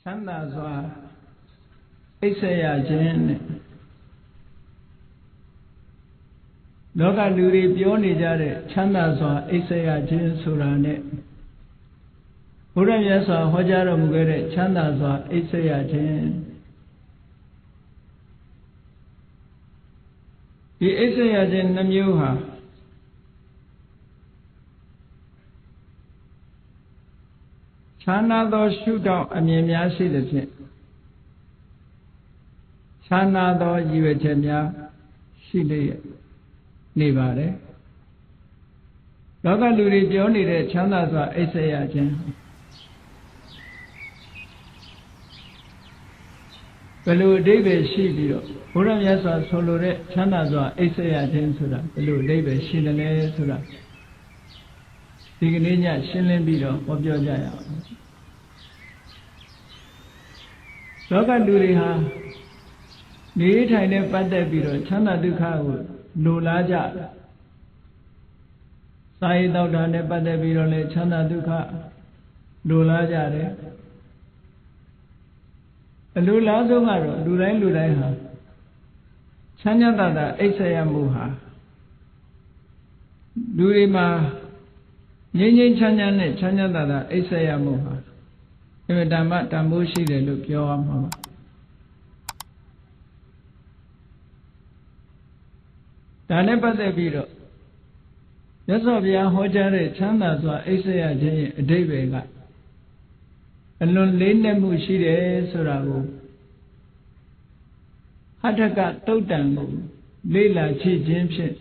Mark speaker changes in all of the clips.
Speaker 1: ချမ်းသာစွာအိပ်ဆက်ရခြင်းနဲ့လောကလူတွေပြောနေကြတဲ့ချမ်းသာစွာအိပ်ဆက်ရခြင်းဆိုတာနဲ့ဘုရားမြတ်စွာဟောကြားတော်မူခဲ့တဲ့ချမ်းသာစွာအိပ်ဆက်ရခြင်းဒီအိပ်ဆက်ရခြင်းနှမျိုးဟာခြားနာသောရှုထောင့်အမြင်များရှိသဖြင့်ခြားနာသောရည်ရွယ်ချက်များရှိလျက်နေပါတယ်လောကလူတွေပြောနေတဲ့ချမ်းသာစွာအိပ်ဆက်ရခြင်းဘယ်လိုအဓိပ္ပာယ်ရှိပြီးတော့ဘုရားမြတ်စွာဆိုလိုတဲ့ချမ်းသာစွာအိပ်ဆက်ရခြင်းဆိုတာဘယ်လိုအဓိပ္ပာယ်ရှိတယ်လဲဆိုတာဒီကနေ့ညရှင်းလင်းပြီးတော့ဟောပြောကြရအောင်လောကလူတွေဟာနေထိုင်နဲ့ပတ်သက်ပြီးတော့ချမ်းသာဒုက္ခကိုလိုလားကြစာရေးတောက်တာနဲ့ပတ်သက်ပြီးတော့လည်းချမ်းသာဒုက္ခလိုလားကြတယ်အလိုလားဆုံးကတော့လူတိုင်းဟာချမ်းသာတာအိပ်ဆက်ရမှုဟာလူတွေမှာငြိမ်းငြိမ်းချမ်းချမ်းနဲ့ချမ်းသာတာအိပ်ဆက်ရမှုဟာအမြဲတမ်းတန်ဖိုးရှိတယ်လို့ပြောရမှာပါဒါနဲ့ပတ်သက်ပြီးတော့မြတ်စွာဘုရားဟောကြားတဲ့ချမ်းသာစွာအိပ်ဆက်ရခြင်းရဲ့အဓိပ္ပာယ်ကအလွန်လေးနက်မှုရှိတယ်ဆိုတာကိုဟဋ္ဌကသုတ်တံကိုလေ့လာကြည့်ခြင်းဖြင့်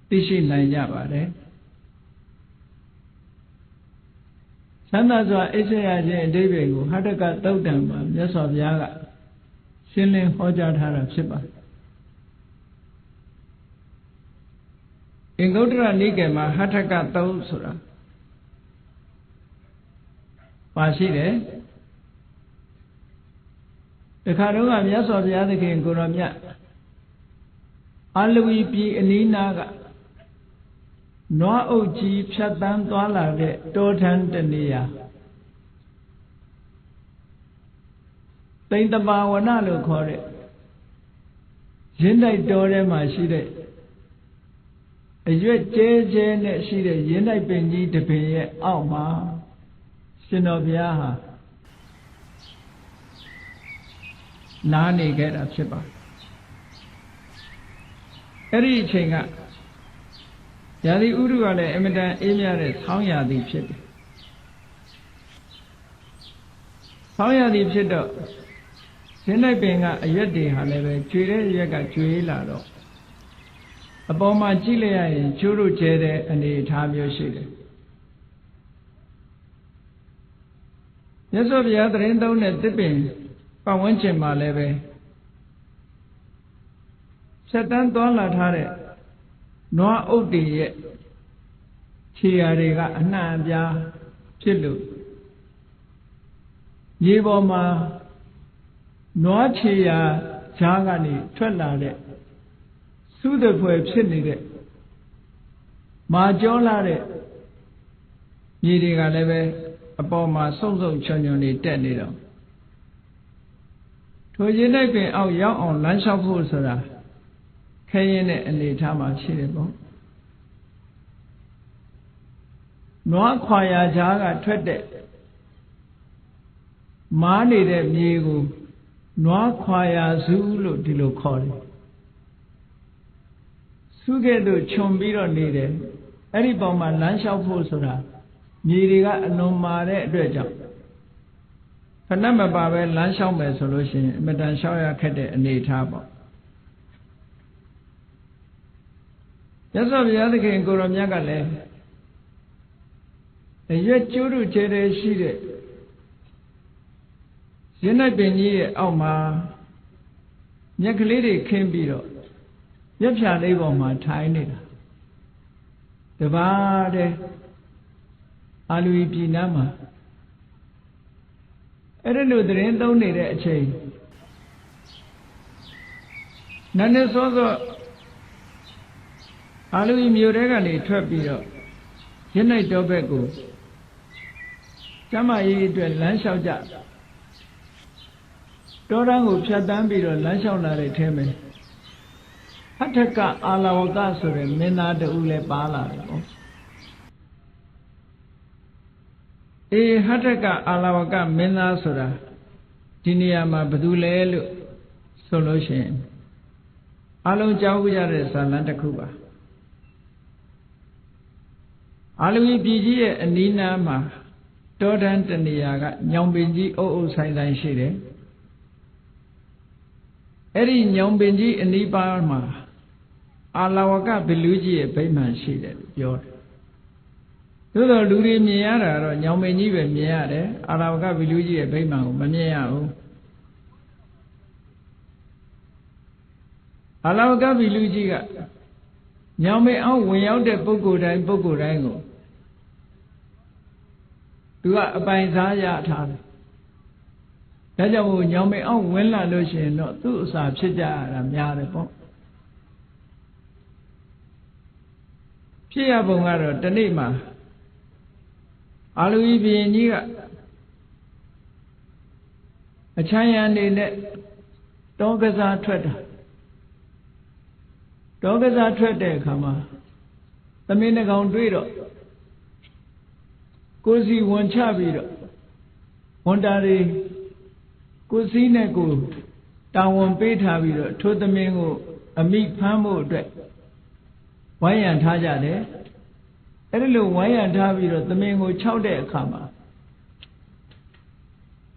Speaker 1: သိရှိနိုင်ကြပါတယ်ချမ်းသာစွာအိပ်ဆက်ရခြင်းအဓိပ္ပာယ်ကိုဟဋ္ဌကသုတ်တံမှာမြတ်စွာဘုရားကရှင်းလင်းဟောကြားထားတာဖြစ်ပါတယ်အင်္ဂုတ္တရနိကေမှာဟဋ္ဌကသုတ်ဆိုတာပါရှိတယ်တခါတော့ကမြတ်စွာဘုရားသခင်ကိုရောမြတ်အာလဝီပြည်အနီးနားကနွားအုပ်ကြီးဖြတ်တန်းသွားလာတဲ့တောထန်းတနေရာသိမ္တပါဝနလို့ခေါ်တဲ့ရင်းတိုက်တောထဲမှာရှိတဲ့အရွက်ကျဲကျဲနဲ့ရှိတဲ့ရင်းတိုက်ပင်ကြီးတစ်ပင်ရဲ့အောက်မှာရှင်တော်ဘုရားဟာနားနေခဲ့တာဖြစ်ပါတယ်အဲ့ဒီအချိန်ကရာသီဥတုကလည်းအင်မတန်အေးမြတဲ့ဆောင်းရာသီဖြစ်တယ်ဆောင်းရာသီဖြစ်တော့ရင်းတိုက်ပင်ကအရွက်တွေဟာလည်းပဲကျွေတဲ့အရွက်ကကျွေးလာတော့အပေါ်မှာကြည့်လိုက်ရရင်ကျိုးတို့ကျဲတဲ့အနေအထားမျိုးရှိတယ်မြတ်စွာဘုရားသတင်းသုံးတဲ့တစ်ပင်ပတ်ဝန်းကျင်မှာလည်းပဲဖြတ်တန်းသွားလာထားတဲ့နွားအုပ်တွေရဲ့ခြေရာတွေကအနှံ့အပြားဖြစ်လို့ရေပေါ်မှာနွားခြေရာဂျားကနေထွက်လာတဲ့သုဒ္ဓဖွယ်ဖြစ်နေတဲ့မာကျောလာတဲ့မြေတွေကလည်းပဲအပေါ်မှာစုံစုံချွန်ချွန်နေတက်နေတော့ထိုရင်းတိုက်ပင်အောက်ရောက်အောင်လမ်းလျှောက်ဖို့ဆိုတာခဲရင်တဲ့အနေထားမှာရှိတယ်ပေါ့နွားခွာရာကြားကထွက်တဲ့မားနေတဲ့မြေကိုနွားခွာရာစုလို့ဒီလိုခေါ်တယ်စုကဲ့သို့ခြုံပြီးတော့နေတယ်အဲ့ဒီပေါ်မှာလမ်းလျှောက်ဖို့ဆိုတာမြေတွေကအလွန်မာတဲ့အတွက်ကြောင့်ခဏမပါပဲလမ်းလျှောက်မယ်ဆိုလို့ရှိရင်အမတန်လျှောက်ရခက်တဲ့အနေအထားပေါ့မြတ်စွာဘုရားသခင်ကိုရောမြတ်ကလည်းအရွက်ကျိုးတို့ကျဲတဲ့ရှိတဲ့ရင်းနိုင်ပင်ကြီးရဲ့အောက်မှာမြက်ကလေးတွေခင်းပြီးတော့မြက်ဖြာလေးပေါ်မှာထိုင်နေတာတပါးတဲ့အာလူဤပြည်နားမှာအဲ့ဒီလိုသတင်းသုံးနေတဲ့အချိန်နန်းနေစောစောအာလူဤမြို့ထဲကနေထွက်ပြီးတော့ရင်းနိုင်တော်ဘက်ကိုကျမကြီးအတွက်လမ်းလျှောက်ကြ တောတန်းကိုဖြတ်တန်းပြီးတော့လမ်းလျှောက်လာတဲ့ထဲမှာဟဋ္ဌကအာလဝကဆိုတဲ့မင်းသားတဦးလည်းပါလာတယ်ပေါ့ဟဋ္ဌကအာလဝကမင်းသားဆိုတာဒီနေရာမှာဘယ်သူလဲလို့ဆိုလို့ရှိရင်အလုံးကြောက်ကြတဲ့ဇာလံတစ်ခုပါအာလူကြီးပြည်ကြီးရဲ့အနီးနားမှာတောတန်းတနေရာကညောင်ပင်ကြီးအုပ်အုပ်ဆိုင်ဆိုင်ရှိတယ်အဲ့ဒီညောင်ပင်ကြီးအနီးပါးမှာအာလဝကဘီလူကြီးရဲ့ဗိမာန်ရှိတယ်လို့ပြောတယ်သို့တော်လူတွေမြင်ရတာတော့ညောင်ပင်ကြီးပဲမြင်ရတယ်အာလဝကဘီလူကြီးရဲ့ဗိမာန်ကိုမမြင်ရဘူးအာလဝကဘီလူကြီးကညောင်ပင်အောင်ဝင်ရောက်တဲ့ပုဂ္ဂိုလ်တိုင်းကိုသူကအပိုင်စားရထားတယ်ဒါကြောင့်မို့ညောင်ပင်အောင်ဝင်လာလို့ရှိရင်တော့သူ့အစာဖြစ်ကြရတာများတယ်ပေါ့ဖြစ်ရပုံကတော့တနေ့မှာအာလူကြီးဘုရင်ကြီးကအချမ်းရံနေနဲ့တောကစားထွက်တာတောကစားထွက်တဲ့အခါမှာသမင်းတစ်ကောင်တွေ့တော့ကိုယ်စီဝန်ချပြီးတော့ဝန်တာတွေကိုယ်စီနဲ့ကိုတာဝန်ပေးထားပြီးတော့ထိုသမင်းကိုအမိဖမ်းဖို့အတွက်ဝိုင်းရံထားကြတယ်အဲ့ဒီလိုဝိုင်းရံထားပြီးတော့သမင်းကိုခြောက်တဲ့အခါမှာ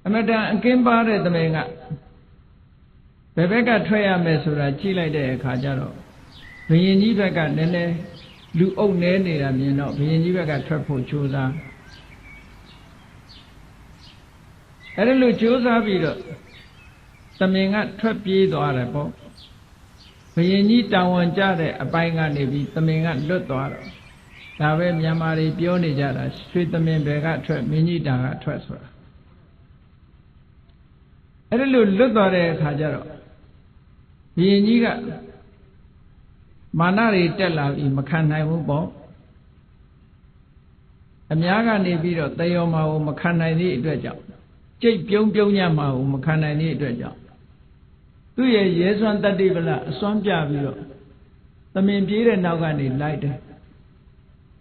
Speaker 1: အမတန်အကင်းပါတဲ့သမင်းကဘယ်ဘက်ကထွက်ရမယ်ဆိုတာကြည့်လိုက်တဲ့အခါကျတော့ဘုရင်ကြီးဘက်ကနည်းနည်းလူအုပ်နေနေတာမြင်တော့ဘုရင်ကြီးဘက်ကထွက်ဖို့ကြိုးစားအဲ့ဒါလိုကြိုးစားပြီးတော့သမင်ကထွက်ပြေးသွားတယ်ပေါ့ဘုရင်ကြီးတာဝန်ကျတဲ့အပိုင်းကနေပြီးသမင်ကလွတ်သွားတော့ဒါပဲမြန်မာတွေပြောနေကြတာရွှေသမင်ဘယ်ကထွက်မင်းကြီးတာကထွက်ဆိုတာအဲ့ဒါလိုလွတ်သွားတဲ့အခါကျတော့ဘုရင်ကြီးကမာနတွေတက်လာပြီးမခံနိုင်ဘူးပေါ့အများကနေပြီးတော့တယောမာကိုမခံနိုင်သည့်အတွက်ကြောင့်ကြိတ်ပြုံးညမှာကိုမခံနိုင်သည့်အတွက်ကြောင့်သူ့ရဲ့ရဲစွမ်းတတ္တိပလအစွမ်းပြပြီးတော့သမင်ပြေးတဲ့နောက်ကနေလိုက်တယ်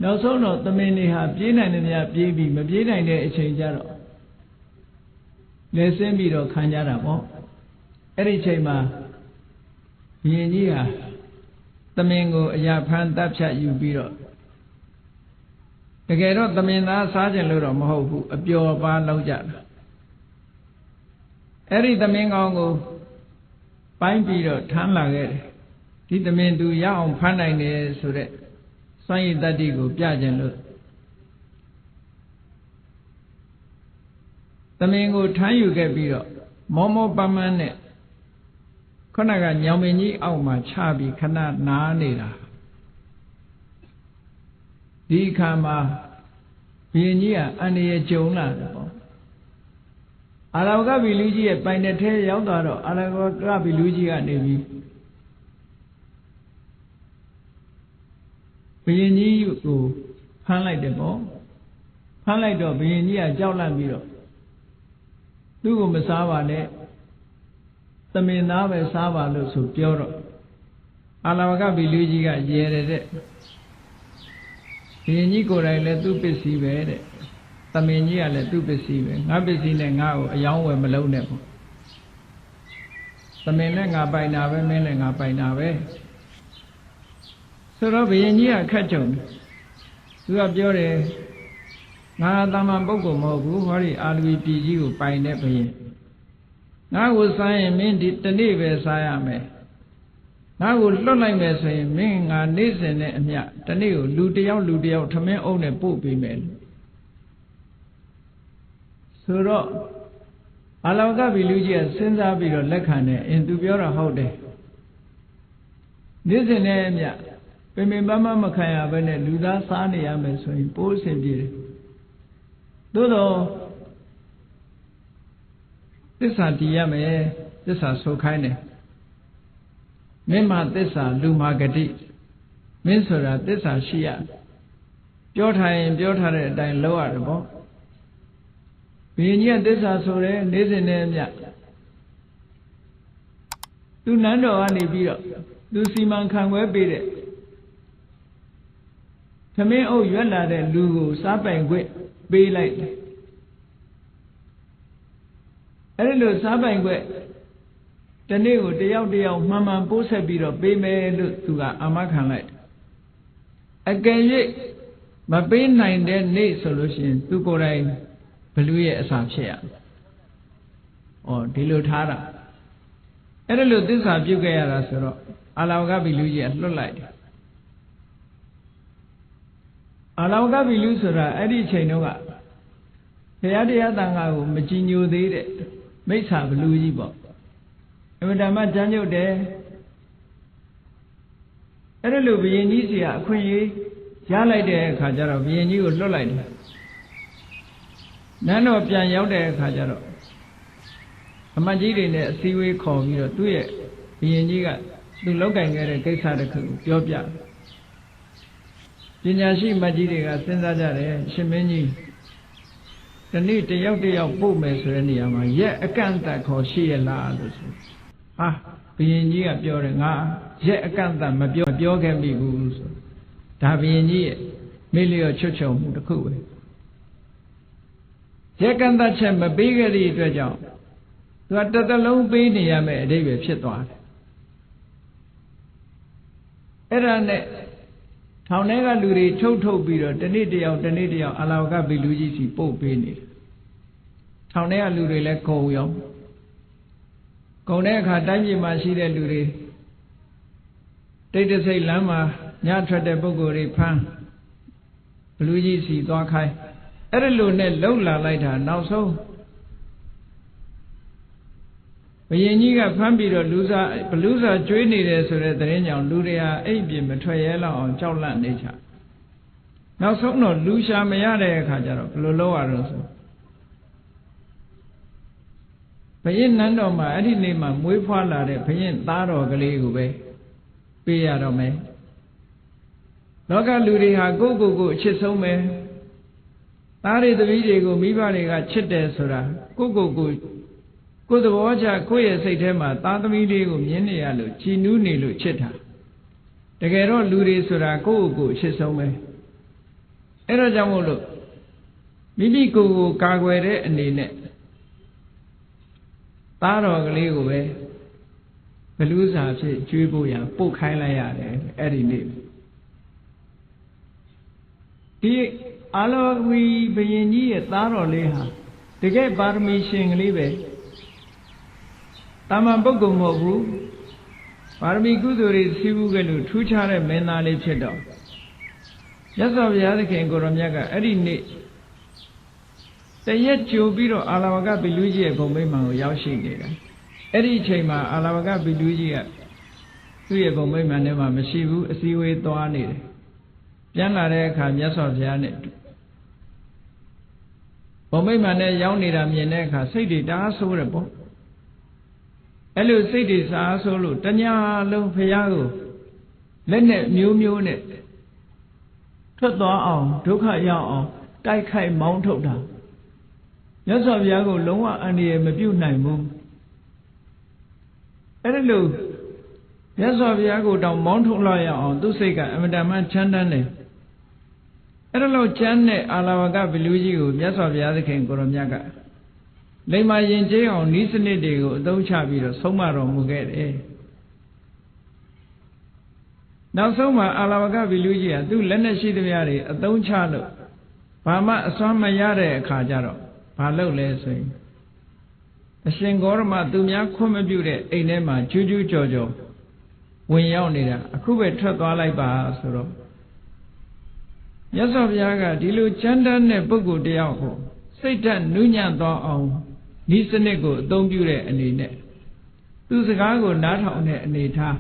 Speaker 1: နောက်ဆုံးတော့သမင်တွေဟာပြေးနိုင်တယ်များပြေးပြီးမပြေးနိုင်တဲ့အချိန်ကျတော့လဲဆင်းပြီးတော့ခံကြတာပေါ့အဲ့ဒီချိန်မှာဘုရင်ကြီးဟာသမင်ကိုအရာဖမ်းတပ်ဖြတ်ယူပြီးတော့တကယ်တော့သမင်သားစားကြလို့တော့မဟုတ်ဘူးအပျော်ပါလောက်ကြတာအဲ့ဒီသမင်ကောင်ကိုပိုင်းပြီးတော့ထမ်းလာခဲ့တယ်ဒီသမင်သူရအောင်ဖမ်းနိုင်တယ်ဆိုတဲ့စွမ်းရည်တတ္တိကိုပြခြင်းလို့သမင်ကိုထမ်းယူခဲ့ပြီးတော့မောမောပန်းပန်းနဲ့ခဏကညောင်ပင်ကြီးအောက်မှာချပြီးခဏနားနေတာဒီအခါမှာဘုရင်ကြီးကအန္တရာယ်ကြုံလာတယ်ပေါ့အာရဝကဘီလူကြီးရဲ့ပိုင်တဲ့ထဲရောက်သွားတော့အာရဝကဘီလူကြီးကနေပြီးဘုရင်ကြီးကိုဖမ်းလိုက်တယ်ပေါ့ဖမ်းလိုက်တော့ဘုရင်ကြီးကကြောက်လန့်ပြီးတော့သူ့ကိုမစားပါနဲ့သမင်သားပဲစားပါလို့ဆိုပြောတော့အာလဝကဘီလူကြီးကရဲတယ်တဲ့ဘုရင်ကြီးကိုယ်တိုင်လည်းသူ့ပစ္စည်းပဲတဲ့သမင်ကြီးကလည်းသူ့ပစ္စည်းပဲငါပစ္စည်းနဲ့ငါ့ကိုအယောင်းဝယ်မလုံးနဲ့ပေါ့သမင်လည်းငါပိုင်တာပဲမင်းလည်းငါပိုင်တာပဲဆိုတော့ဘုရင်ကြီးကခက်ကြုံသူကပြောတယ်ငါသာမန်ပုဂ္ဂိုလ်မဟုတ်ဘူးဟောဒီအာလူပြည်ကြီးကိုပိုင်တဲ့ဘုရင်ငါ့ကိုစားရင်မင်းဒီတနေ့ပဲစားရမယ်ငါ့ကိုလွတ်လိုက်မယ်ဆိုရင်မင်းငါနေ့စဉ်နဲ့အမျှတနေ့ကိုလူတယောက်ထမင်းအုပ်နဲ့ပို့ပေးမယ်ဆိုတော့အာလောကဘီလူကြီးကစဉ်းစားပြီးတော့လက်ခံတယ်အင်းသူပြောတာဟုတ်တယ်နေ့စဉ်နဲ့အမျှပင်ပန်းမခံရဘဲနဲ့လူသားစားနေရမယ်ဆိုရင်ပိုးအဆင်ပြေတယ်သို့တော့သစ္စာတည်ရမယ်သစ္စာဆိုခိုင်းတယ်မင်းမှာသစ္စာလူမှာဂတိမင်းဆိုတာသစ္စာရှိရပြောထားရင်ပြောထားတဲ့အတိုင်းလုပ်ရတယ်ပေါ့ဘုရင်ကြီးကသစ္စာဆိုတယ်နေ့စဉ်နဲ့အမျှ သူနန်းတော်ကနေပြီးတော့သူစီမံခန့်ခွဲပေးတဲ့သမင်းအုပ်ရွက်လာတဲ့လူကိုစားပိုင်ခွင့်ပေးလိုက်တယ်အဲ့ဒီလိုစားပိုင်ခွင့်တနေ့ကိုတယောက်မှန်ပိုးဆက်ပြီးတော့ပေးမယ်လို့သူကအာမခံလိုက်အကယ်၍မပေးနိုင်တဲ့နေ့ဆိုလို့ရှိရင်သူကိုယ်တိုင်ဘလူရဲ့အစာဖြစ်ရဒီလိုထားတာအဲ့ဒါလို့သစ္စာပြုတ်ခဲ့ရတာဆိုတော့အာလောကဘီလူကြီးကလွတ်လိုက်တယ်အာလောကဘီလူဆိုတာအဲ့ဒီအချိန်တုန်းကဘုရားတရားသံဃာကိုမကြည်ညိုသေးတဲ့မိစ္ဆာဘလူကြီးပေါ့အမှန်တမ်းကြမ်းကြုတ်တယ်အဲ့ဒါလို့ဘုရင်ကြီးစီကအခွင့်အရေးရလိုက်တဲ့အခါကျတော့ဘုရင်ကြီးကိုလွတ်လိုက်တယ်နန်းတော်ပြန်ရောက်တဲ့အခါကျတော့အမတ်ကြီးတွေနဲ့အစည်းအဝေးခေါ်ပြီးတော့သူ့ရဲ့ဘုရင်ကြီးကသူလောက်ကင်ခဲ့တဲ့ကိစ္စတစ်ခုကိုပြောပြပညာရှိအမတ်ကြီးတွေကစဉ်းစားကြတယ်ရှင်မင်းကြီးဒီနေ့တယောက်ပို့မယ်ဆိုတဲ့နေရာမှာရက်အကန့်အသတ်ခေါ်ရှိရလားလို့ဆိုဟာဘုရင်ကြီးကပြောတယ်ငါရက်အကန့်အသတ်မပြောခဲ့မိဘူးဆိုဒါဘုရင်ကြီးရဲ့မေ့လျော့ချွတ်ချုံမှုတစ်ခုပဲရက်ကန့်သက်ချက်မပေးခဲ့တဲ့အတွက်ကြောင့်သူကတစ်သလုံးပေးနေရမယ်အဓိပ္ပာယ်ဖြစ်သွားတယ်အဲ့ဒါနဲ့ထောင်ထဲကလူတွေထုတ်ပြီးတော့တနေ့တယောက်အာလောကဘီလူကြီးစီပို့ပေးနေတယ်ထောင်ထဲကလူတွေလည်းကုန်ရောကုန်တဲ့အခါတိုင်းပြည်မှာရှိတဲ့လူတွေတိတ်တဆိတ်လမ်းမှာညထွက်တဲ့ပုဂ္ဂိုလ်တွေဖမ်းဘလူကြီးစီသွားခိုင်းအဲ့ဒါလိုနဲ့လှုပ်လာလိုက်တာနောက်ဆုံးဘုရင်ကြီးကဖမ်းပြီးတော့ဘလူးစာကျွေးနေတယ်ဆိုတဲ့သတင်းကြောင့်လူတွေဟာအိပ်ပြင်မထွက်ရဲလောက်အောင်ကြောက်လန့်နေကြနောက်ဆုံးတော့လူရှာမရတဲ့အခါကျတော့ဘယ်လိုလုပ်ရတော့ဆိုဘုရင်နန်းတော်မှာအဲ့ဒီနေ့မှာမွေးဖွားလာတဲ့ဘုရင်သားတော်ကလေးကိုပဲပေးရတော့မယ်လောကလူတွေဟာကိုယ့်အချစ်ဆုံးပဲသားတွေသမီးတွေကိုမိဘတွေကချစ်တယ်ဆိုတာကိုယ့်သဘောချကိုယ့်ရဲ့စိတ်ထဲမှာသားသမီးလေးကိုမြင်နေရလို့ကြည်နူးနေလို့ချစ်တာတကယ်တော့လူတွေဆိုတာကိုယ့်အချစ်ဆုံးပဲအဲ့တော့ကြောင့်မို့လို့မိမိကိုယ်ကာကွယ်တဲ့အနေနဲ့သားတော်ကလေးကိုပဲဘလူးစာဖြစ်ကျွေးဖို့ရပို့ခိုင်းလိုက်ရတယ်အဲ့ဒီနေ့ဒီအာလောဝီဘုရင်ကြီးရဲ့သားတော်လေးဟာတကယ်ပါရမီရှင်ကလေးပဲတာမန်ပုဂ္ဂိုလ်မဟုတ်ဘူးပါရမီကုသိုလ်တွေစီးပူးကြလို့ထူးခြားတဲ့မင်းသားလေးဖြစ်တော့မြတ်စွာဘုရားသခင်ကိုရောမြတ်ကအဲ့ဒီနေ့တရက်ကြိုပြီးတော့အာလဝကဘီလူကြီးရဲ့ဘုံမိမ္မာန်ကိုရောက်ရှိနေတာအဲ့ဒီအချိန်မှာအာလဝကဘီလူကြီးကသူ့ရဲ့ဘုံမိမ္မာန်ထဲမှာမရှိဘူးအစည်းအဝေးသွားနေတယ်ပြန်လာတဲ့အခါမြတ်စွာဘုရားနဲ့ဘုံမိမ္မာန်နဲ့ရောက်နေတာမြင်တဲ့အခါစိတ်တွေတအားဆိုးတယ်ပေါ့အဲ့လိုစိတ်တွေစားဆိုးလို့တညာလုံးဘုရားကိုလက်နဲ့မျိုးနဲ့ထွက်သွားအောင်ဒုက္ခရောက်အောင်တိုက်ခိုက်မောင်းထုတ်တာမြတ်စွာဘုရားကိုလုံးဝအန္တရာယ်မပြုနိုင်ဘူးအဲ့ဒါလို့မြတ်စွာဘုရားကိုတောင်မောင်းထုတ်လိုက်ရအောင်သူစိတ်ကအမတန်မှချမ်းသာတယ်အဲ့ဒါလို့ချမ်းတဲ့အာလဝကဘီလူကြီးကိုမြတ်စွာဘုရားသခင်ကိုရောမြတ်ကလိမ္မာရင်ကျေးအောင်ဤစနစ်တွေကိုအသုံးချပြီးတော့ဆုံးမတော်မူခဲ့တယ်နောက်ဆုံးမှာအာလဝကဘီလူကြီးကသူ့လက်နဲ့ရှိသမျှတွေအသုံးချလို့ဘာမှအစွမ်းမရတဲ့အခါကျတော့ဘာလုပ်လဲဆိုရင်အရှင်ဂေါရမသူများခွင့်မပြုတဲ့အိမ်ထဲမှာကျူးကြော်ဝင်ရောက်နေတာအခုပဲထွက်သွားလိုက်ပါဆိုတော့မြတ်စွာဘုရားကဒီလိုချမ်းသာတဲ့ပုဂ္ဂိုလ်တယောက်ကိုစိတ်ဓာတ်နူးညံ့သွားအောင်ဤစနစ်ကိုအသုံးပြုတဲ့အနေနဲ့သူစကားကိုနားထောင်တဲ့အနေထား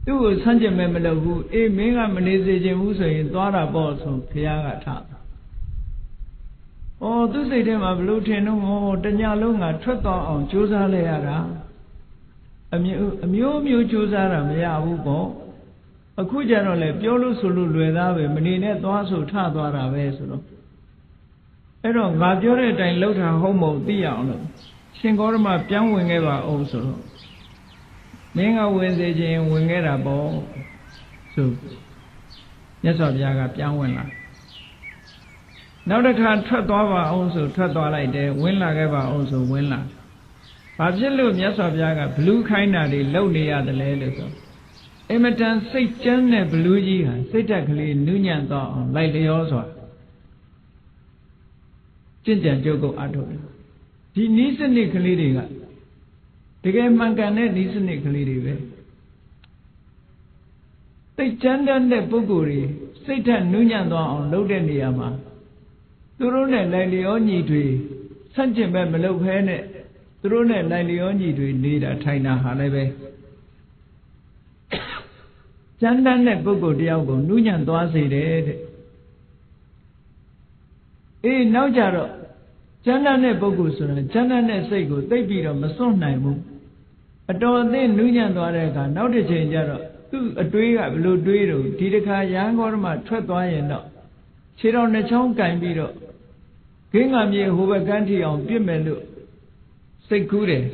Speaker 1: သူ့ကိုဆန့်ကျင်မဲ့မလုပ်ဘူးအေးမင်းကမနေစေခြင်းဘူးဆိုရင်သွားတာပေါ့ဆိုဘုရားကထားသူစိတ်ထဲမှာဘလို့ထင်တော့တညလုံးကထွက်သွားအောင်ကြိုးစားလိုက်ရတာအမျိုးကြိုးစားတာမရဘူးပေါ့အခုကျတော့လေပြောလို့ဆိုလို့လွယ်သားပဲမနေနဲ့သွားဆိုထသွားတာပဲဆိုတော့အဲ့တော့ငါပြောတဲ့အတိုင်းလှုပ်တာဟုတ်မဟုတ်သိရအောင်လို့ရှင်ဂေါရမပြန်ဝင်ခဲ့ပါအောင်ဆိုတော့ မင်းကဝင်စေခြင်းဝင်ခဲ့တာပေါ့ဆိုမြတ်စွာဘုရားကပြန်ဝင်လာနောက်တစ်ခါထွက်သွားပါအောင်ဆိုထွက်သွားလိုက်တယ်ဝင်လာခဲ့ပါအောင်ဆိုဝင်လာဘာဖြစ်လို့မြတ်စွာဘုရားကဘလူးခိုင်းတာတွေလုပ်နေရတယ်လဲလို့ဆိုအင်မတန်စိတ်ကြမ်းတဲ့ဘလူးကြီးဟာစိတ်ဓာတ်ကလေးနုညံ့သွားအောင်လိုက်လျောစွာကျင့်ကြံကြုတ်ကုတ်အားထုတ်တယ်ဒီနည်းစနစ်ကလေးတွေကတကယ်မှန်ကန်တဲ့နည်းစနစ်ကလေးတွေပဲစိတ်ကြမ်းတဲ့ပုဂ္ဂိုလ်တွေစိတ်ဓာတ်နုညံ့သွားအောင်လုပ်တဲ့နေရာမှာသူတို့နဲ့လိုက်လျောညီတွေဆန့်ကျင်ဘက်မလုပ်ဖဲနဲ့သူတို့နဲ့လိုက်လျောညီတွေနေတာထိုင်တာဟာလည်းပဲကြမ်းတမ်းတဲ့ပုဂ္ဂိုလ်တယောက်ကိုနုညံ့သွားစေတယ်တဲ့အေးနောက်ကြတော့ကြမ်းတမ်းတဲ့ပုဂ္ဂိုလ်ဆိုတာကြမ်းတမ်းတဲ့စိတ်ကိုသိပ်ပြီးတော့မစွန့်နိုင်ဘူးအတော်အသင့်နုညံ့သွားတဲ့အခါနောက်တစ်ချိန်ကျတော့သူ့အတွေးကဘလို့တွေးတော့ဒီတစ်ခါရဟန်းဂေါရမထွက်သွားရင်တော့ခြေတော်နှစ်ချောင်းကင်ပြီးတော့ဂင်းငါမြေဟိုဘက်ကန်းထီအောင်ပြစ်မယ်လို့စိတ်ကူးတယ်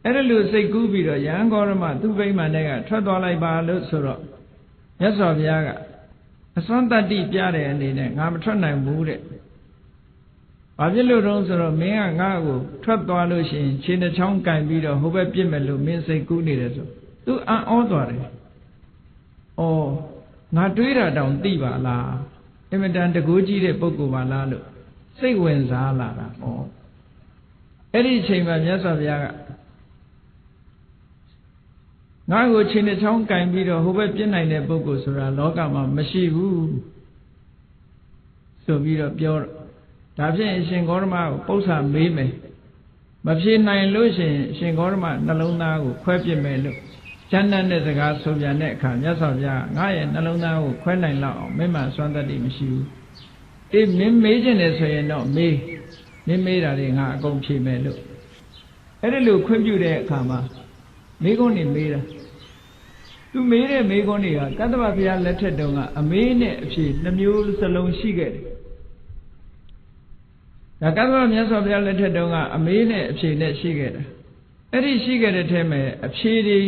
Speaker 1: အဲ့ဒါလို့စိတ်ကူးပြီးတော့ရဟန်းဂေါရမသူ့ဗိမာန်ထဲကထွက်သွားလိုက်ပါလို့ဆိုတော့မြတ်စွာဘုရားကအစွမ်းတတ္တိပြတဲ့အနေနဲ့ငါမထွက်နိုင်ဘူးတဲ့ဘာဖြစ်လို့တုံးဆိုတော့မင်းကငါ့ကိုထွက်သွားလို့ရှိရင်ခြေနှချောင်းကင်ပြီးတော့ဟိုဘက်ပြစ်မယ်လို့မင်းစိတ်ကူးနေတယ်ဆိုသူအံ့ဩသွားတယ်။အော်ငါတွေးတာတောင်သိပါလား။အင်မတန်တကိုးကြီးတဲ့ပုဂ္ဂိုလ်ပါလားလို့စိတ်ဝင်စားလာတာ။ဩအဲ့ဒီအချိန်မှာမြတ်စွာဘုရားကငါ့ကိုခြေနှချောင်းကင်ပြီးတော့ဟိုဘက်ပြစ်နိုင်တဲ့ပုဂ္ဂိုလ်ဆိုတာလောကမှာမရှိဘူးဆိုပြီးတော့ပြောဒါဖြင့်အရှင်ဂေါရမကိုပု္ပ္ပာမေးမယ်မဖြေနိုင်လို့ရှိရင်အရှင်ဂေါရမနှလုံးသားကိုခွဲပြစ်မယ်လို့ကျမ်းမ်းတဲ့စကားဆိုပြန်တဲ့အခါမြတ်စွာဘုရားငါရဲ့နှလုံးသားကိုခွဲနိုင်လောက်အောင်မင်းမစွမ်းတတ်တိမရှိဘူးအေးမင်းမေးခြင်းနဲ့ဆိုရင်တော့မင်းမေးတာတွေငါအကုန်ဖြေမယ်လို့အဲ့ဒီလိုခွင့်ပြုတဲ့အခါမှာမိကုန်းနေမေးတာသူမေးတဲ့မိကုန်းတွေကကတ္တဗဘုရားလက်ထက်တုန်းကအမေးနဲ့အဖြေနှမျိုးစလုံးရှိခဲ့တယ်ဒါကတ္တဗမြတ်စွာဘုရားလက်ထက်တုန်းကအမေးနဲ့အဖြေနဲ့ရှိခဲ့တယ်အဲ့ဒီရှိခဲ့တဲ့ထဲမှာအဖြေတွေ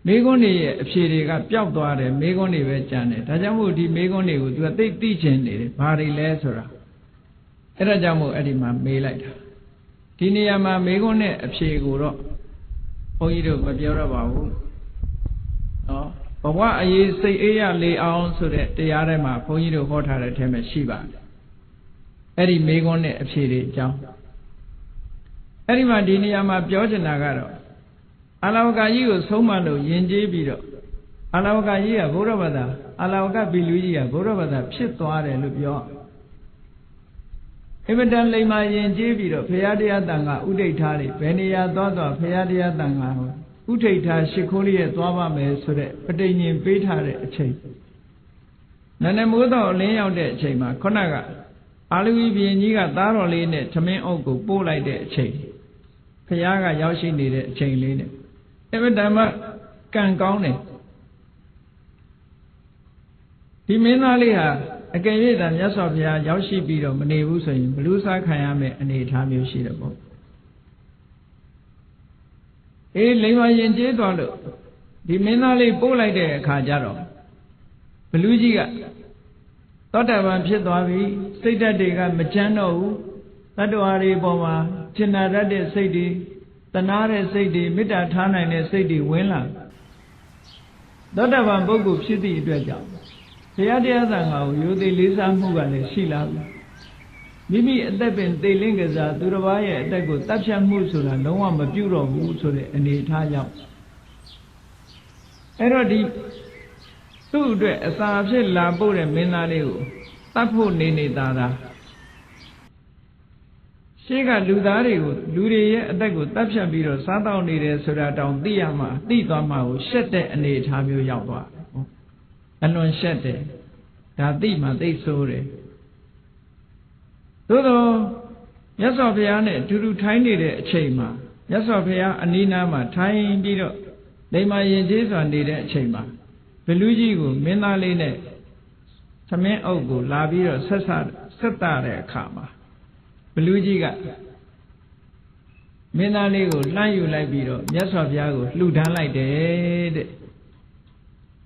Speaker 1: မိကုန်းတွေရဲ့အဖြေတွေကပျောက်သွားတယ်မိကုန်းတွေပဲကျန်တယ်ဒါကြောင့်မို့ဒီမိကုန်းတွေကိုသူကသိချင်နေတယ်ဘာတွေလဲဆိုတာအဲ့ဒါကြောင့်မို့အဲ့ဒီမှာမေးလိုက်တာဒီနေရာမှာမိကုန်းနဲ့အဖြေကိုတော့ဘုန်းကြီးတို့မပြောရပါဘူးနော်ဘဝအရေးစိတ်အေးရလေအောင်ဆိုတဲ့တရားထဲမှာဘုန်းကြီးတို့ဟောထားတဲ့အထဲမှာရှိပါတယ်အဲ့ဒီမိကုန်းနဲ့အဖြေတွေအကြောင်းအဲ့ဒီမှာဒီနေရာမှာပြောချင်တာကတော့အာလဝကကြီးကိုဆုံးမလို့ယဉ်ကျေးပြီးတော့အာလဝကကြီးကဘုရားဘာသာအာလဝကဘီလူကြီးကဘုရားဘာသာဖြစ်သွားတယ်လို့ပြောအင်မတန်လိမ္မာယဉ်ကျေးပြီးတော့ဘုရားတရားတန်ခါဥဒိဋ္ဌာတွေဘယ်နေရာသွားဘုရားတရားတန်ခါဥဒိဋ္ဌာရှ िख ိုးလေးရဲ့သွားပါမယ်ဆိုတဲ့ပဋိညာဉ်ပေးထားတဲ့အချိန်နန္ဒမိုးတော်အလင်းရောက်တဲ့အချိန်မှာခုနကအာလူဝီဘုရင်ကြီးကသားတော်လေးနဲ့ထမင်းအုပ်ကိုပို့လိုက်တဲ့အချိန်ဘုရားကရောက်ရှိနေတဲ့အချိန်လေးနဲ့အမတန်မှကံကောင်းတယ်ဒီမင်းသားလေးဟာအကယ်၍သာမြတ်စွာဘုရားရောက်ရှိပြီးတော့မနေဘူးဆိုရင်ဘလူးစားခံရမယ့်အနေအထားမျိုးရှိတယ်ပေါ့အေးလိမ္မာရင်ကျေးသွားလို့ဒီမင်းသားလေးပို့လိုက်တဲ့အခါကျတော့ဘလူးကြီးကသောတာပန်ဖြစ်သွားပြီစိတ်ဓာတ်တွေကမချမ်းတော့ဘူးတတ္တဝါတွေပေါ်မှာကျင်နာတတ်တဲ့စိတ်တွေတနာတဲ့စိတ်တွေမေတ္တာထားနိုင်တဲ့စိတ်တွေဝင်လာသောတာပန်ပုဂ္ဂိုလ်ဖြစ်သည့်အတွက်ကြောင့်ဘုရားတရားသံဃာကိုရိုသေလေးစားမှုကလည်းရှိလာပြီမိမိအသက်ပင်သိလင့်ကစားသူတစ်ပါးရဲ့အသက်ကိုတပ်ဖြတ်မှုဆိုတာလုံးဝမပြုတော့ဘူးဆိုတဲ့အနေအထားကြောင့်အဲ့တော့ဒီသူ့အတွက်အစာဖြစ်လာပို့တဲ့မင်းသားလေးကိုတတ်ဖို့နေတာရှေ့ကလူသားတွေကိုလူတွေရဲ့အသက်ကိုတတ်ဖြတ်ပြီးတော့စားတောက်နေတယ်ဆိုတာတောင်သိရမှာသိသွားမှာကိုရှက်တဲ့အနေအထားမျိုးရောက်သွားတယ်အလွန်ရှက်တယ်ဒါသိမှသိဆိုးတယ်သို့တော့မြတ်စွာဘုရားနဲ့အတူတူထိုင်းနေတဲ့အချိန်မှာမြတ်စွာဘုရားအနီးနားမှာထိုင်းပြီးတော့လိမ္မာရင်ကျေးစွာနေတဲ့အချိန်မှာဘလူးကြီးကိုမင်းသားလေးနဲ့သမင်းအုပ်ကိုလာပြီးတော့ဆက်တာတဲ့အခါမှာဘလူးကြီးက မင်းသားလေးကိုလှမ်းယူလိုက်ပြီးတော့မြတ်စွာဘုရားကိုလှူဒန်းလိုက်တယ်တဲ့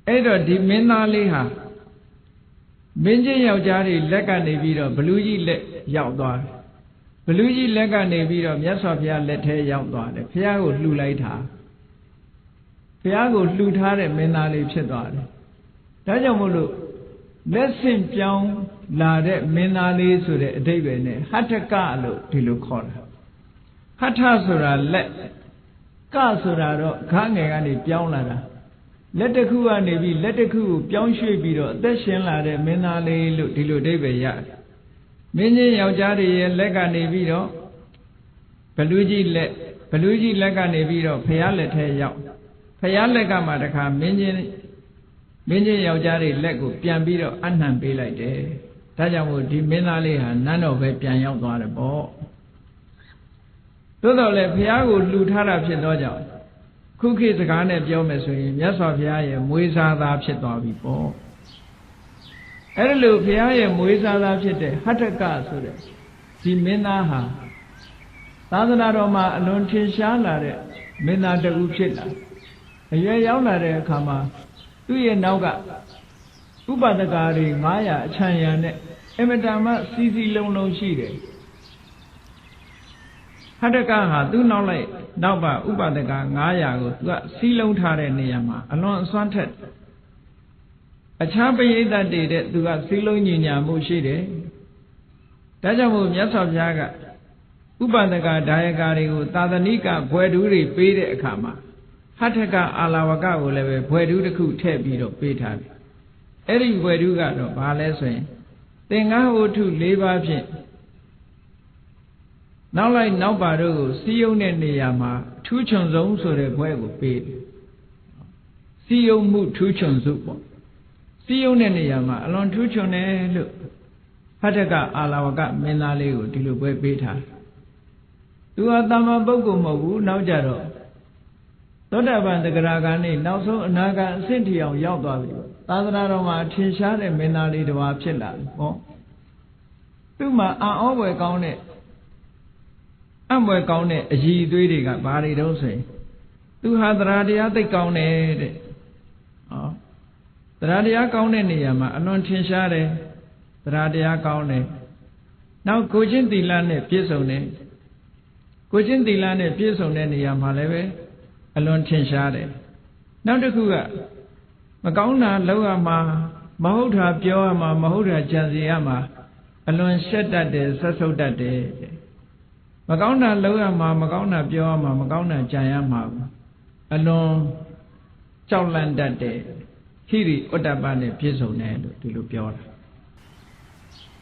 Speaker 1: အဲ့တော့ဒီမင်းသားလေးဟာမင်းချင်းယောက်ျားတွေလက်ကနေပြီးတော့ဘလူကြီးလက်ရောက်သွားတယ်ဘလူကြီးလက်ကနေပြီးတော့မြတ်စွာဘုရားလက်ထဲရောက်သွားတယ်ဘုရားကိုလှူလိုက်တာဘုရားကိုလှူထားတဲ့မင်းသားလေးဖြစ်သွားတယ်ဒါကြောင့်မို့လို့လက်ဆင့်ပြောင်းလာတဲ့မင်းသားလေးဆိုတဲ့အဓိပ္ပာယ်နဲ့ဟထကလို့ဒီလိုခေါ်တာဟထဆိုတာလက်ကဆိုတာတော့ခါငယ်ကနေပြောင်းလာတာလက်တစ်ခုကနေပြီးလက်တစ်ခုကိုပြောင်းရွှေ့ပြီးတော့အသက်ရှင်လာတဲ့မင်းသားလေးလို့ဒီလိုအဓိပ္ပာယ်ရတယ်မင်းကြီးယောက်ျားတွေရဲ့လက်ကနေပြီးတော့ဘလူကြီးလက်ကနေပြီးတော့ဖရာလက်ထဲရောက်ဖရာလက်ကမှတခါမင်းကြီးယောက်ျားတွေလက်ကိုပြန်ပြီးတော့အနှံပေးလိုက်တယ်ဒါကြောင့်မို့ဒီမင်းသားလေးဟာနန်းတော်ပဲပြန်ရောက်သွားတယ်ပေါ့သို့တော်လည်းဖရာကိုလှူထားတာဖြစ်သောကြောင့်ခုခေတ်စကားနဲ့ပြောမယ်ဆိုရင်မြတ်စွာဘုရားရဲ့မွေးစားသားဖြစ်သွားပြီပေါ့အဲ့လိုဘုရားရဲ့မွေးစားသားဖြစ်တဲ့ဟထကဆိုတဲ့ဒီမင်းသားဟာသာသနာတော်မှာအလွန်ထင်ရှားလာတဲ့မင်းသားတဦးဖြစ်လာအရွယ်ရောက်လာတဲ့အခါမှာသူ့ရဲ့နောက်ကဥပဒကာတွေ900အချမ်းရံနဲ့အမတန်မှစီစီလုံးလုံးရှိတယ်ဟထကဟာသူ့နောက်ပါဥပဒကာ900ကိုသူကစီးလုံးထားတဲ့နေရာမှာအလွန်အစွမ်းထက်အခြားပရိသတ်တွေတဲ့သူကစီးလုံးညီညာမှုရှိတယ်ဒါကြောင့်မို့မြတ်စွာဘုရားကဥပဒကာဒါယကာတွေကိုသာသနိကဘွယ်ထူးတွေပေးတဲ့အခါမှာဟထကအာလဝကကိုလည်းပဲဘွယ်ထူးတစ်ခုထည့်ပြီးတော့ပေးထားတယ်အဲ့ဒီဘွယ်ထူးကတော့ဘာလဲဆိုရင်သင်္ဃဝတ္ထု၄ပါးဖြင့်နောက်ပါတို့ကိုစီယုံတဲ့နေရာမှာထူးချွန်ဆုံးဆိုတဲ့ဘွဲကိုပေးတယ်စီယုံမှုထူးချွန်စုပေါ့စီယုံတဲ့နေရာမှာအလွန်ထူးချွန်တယ်လို့ဟထကအာလဝကမင်းသားလေးကိုဒီလိုဘွဲပေးထားသူဟာတာမန်ပုဂ္ဂိုလ်မဟုတ်ဘူးနောက်ကြတော့သောတာပန်တဂရဂံနဲ့နောက်ဆုံးအနာဂံအဆင့်ထီအောင်ရောက်သွားပြီသာသနာတော်မှာထင်ရှားတဲ့မင်းသားလေးတစ်ပါးဖြစ်လာပြီဟောသူ့မှာအံ့ဩဖွယ်ကောင်းတဲ့အံ့ဖွယ်ကောင်းတဲ့အရည်အသွေးတွေကဘာတွေတုံးဆိုရင်သူဟာသရတရားသိကောင်းတယ်တဲ့ဟောသရတရားကောင်းတဲ့နေရာမှာအလွန်ထင်ရှားတယ်သရတရားကောင်းတယ်နောက်ကိုချင်းသီလနဲ့ပြည့်စုံတယ်ကိုချင်းသီလနဲ့ပြည့်စုံတဲ့နေရာမှာလည်းပဲအလွန်ထင်ရှားတယ်နောက်တစ်ခုကမကောင်းတာလုပ်ရမှာမဟုတ်တာပြောရမှာမဟုတ်တာကြံစီရမှာအလွန်ရှက်တတ်တယ်ဆက်ဆုပ်တတ်တယ်မကောင်းတာလုပ်ရမှာမကောင်းတာပြောရမှာမကောင်းတာကြံရမှာအလွန်ကြောက်လန့်တတ်တယ်ဟိရိဥတ္တပနဲ့ပြည့်စုံတယ်လို့ဒီလိုပြောတာ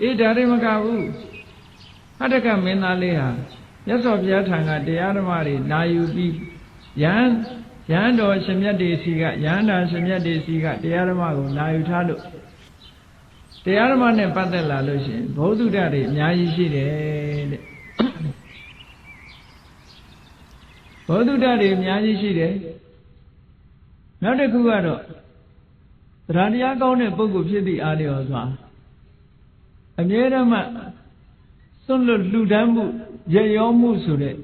Speaker 1: အေးဒါတွေမကဘူးဟထကမင်းသားလေးဟာမြတ်စွာဘုရားထံကတရားဓမ္မတွေနာယူပြီးယဟန်တော်ရှင်မြတ်တွေစီကယဟန္တာရှင်မြတ်တွေစီကတရားဓမ္မကိုနာယူထားလို့တရားဓမ္မနဲ့ပတ်သက်လာလို့ရှိရင်ဘုဒ္ဓတွေအများကြီးရှိတယ်တဲ့ဘုဒ္ဓတွေအများကြီးရှိတယ်နောက်တစ်ခုကတော့တရားတရားကောင်းတဲ့ပုဂ္ဂိုလ်ဖြစ်သည့်အားလျော်စွာအမြဲတမ်းစွန့်လွတ်လှူဒန်းမှုရရောမှုဆိုတဲ့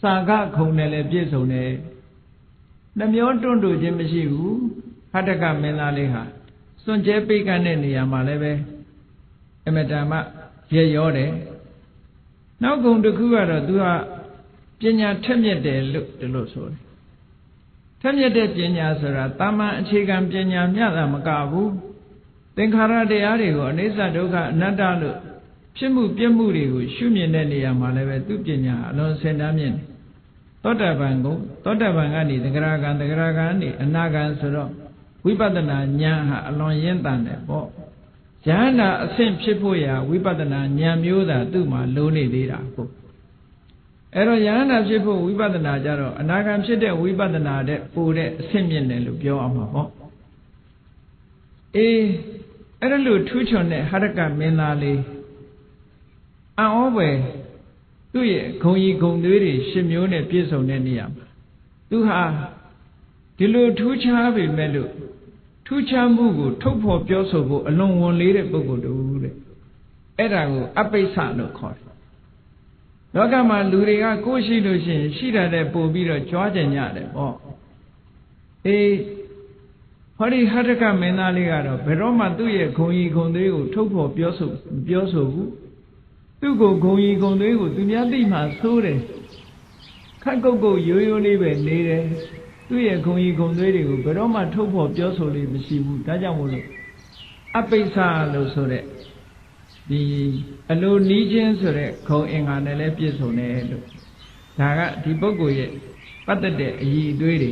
Speaker 1: စာကခုံနဲ့လည်းပြည့်စုံတယ်နှမျောတွန့်တိုခြင်းမရှိဘူးဟထကမင်းသားလေးဟာစွန့်ကြဲပိတ်ကန့်တဲ့နေရာမှာလည်းပဲအမတန်မှရရောတယ်နောက်ကုံတစ်ခုကတော့သူကပညာထက်မြက်တယ်လို့ဒီလိုဆိုတယ်ထက်မြက်တဲ့ပညာဆိုတာတာမန်အခြေခံပညာမျှတာမကဘူးသင်္ခါရတရားတွေကိုအနိစ္စဒုက္ခအနတ္တလို့ဖြစ်မှုပြည့်မှုတွေကိုရှုမြင်တဲ့နေရာမှာလည်းပဲသူပညာအလွန်စင်တမ်းမြင့်တယ်သောတာပန်ကနေသဂရဂံနေအနာဂံဆိုတော့ဝိပဿနာဉာဏ်ဟာအလွန်ရင့်တန်တယ်ပေါ့ယဟန္တာအဆင့်ဖြစ်ဖို့ရာဝိပဿနာဉာဏ်မျိုးသာသူ့မှာလိုနေသေးတာဟုတ်အဲ့တော့ယဟန္တာဖြစ်ဖို့ဝိပဿနာကြတော့အနာဂံဖြစ်တဲ့ဝိပဿနာတဲ့ပိုတဲ့အဆင့်မြင့်တယ်လို့ပြောအောင်ပါပေါ့အေးအဲ့ဒါလို့ထူးချွန်တဲ့ဟရကမင်းသားလေးအံ့ဩဖွယ်သူ့ရဲ့ဂုံကြီးဂုံသွေးတွေ10မျိုးနဲ့ပြည့်စုံတဲ့နေရာမှာသူဟာဒီလိုထူးခြားပေမဲ့လို့ထူးခြားမှုကိုထုတ်ဖော်ပြောဆိုဖို့အလွန်ဝန်လေးတဲ့ပုဂ္ဂိုလ်တူတဲ့အဲ့ဒါကိုအပိစ္ဆလို့ခေါ်တယ် လောကမှာလူတွေကကိုယ်ရှိလို့ရှိရင်ရှိတာတဲ့ပို့ပြီးတော့ကြွားကြင်ကြတယ်ပေါ့အေးဟောဒီဟတ္တကမင်းသားလေးကတော့ဘယ်တော့မှသူ့ရဲ့ဂုံကြီးဂုံသွေးကိုထုတ်ဖော်ပြောဆိုဘူးသူ့ကိုဂုံကြီးဂုံသွေးကိုသူများသိမှဆိုးတယ်ခက်ကုတ်ကုတ်ရိုးရိုးလေးပဲနေတယ်သူ့ရဲ့ဂုံကြီးဂုံသွေးတွေကိုဘယ်တော့မှထုတ်ဖော်ပြောဆိုလို့မရှိဘူးဒါကြောင့်မို့လို့အပိစ္ဆာလို့ဆိုတဲ့ဒီအလိုနီးချင်းဆိုတဲ့ဂုံအင်္ဂါနဲ့လည်းပြည့်စုံတယ်လို့ဒါကဒီပုဂ္ဂိုလ်ရဲ့ပတ်သက်တဲ့အည်အသွေးတွေ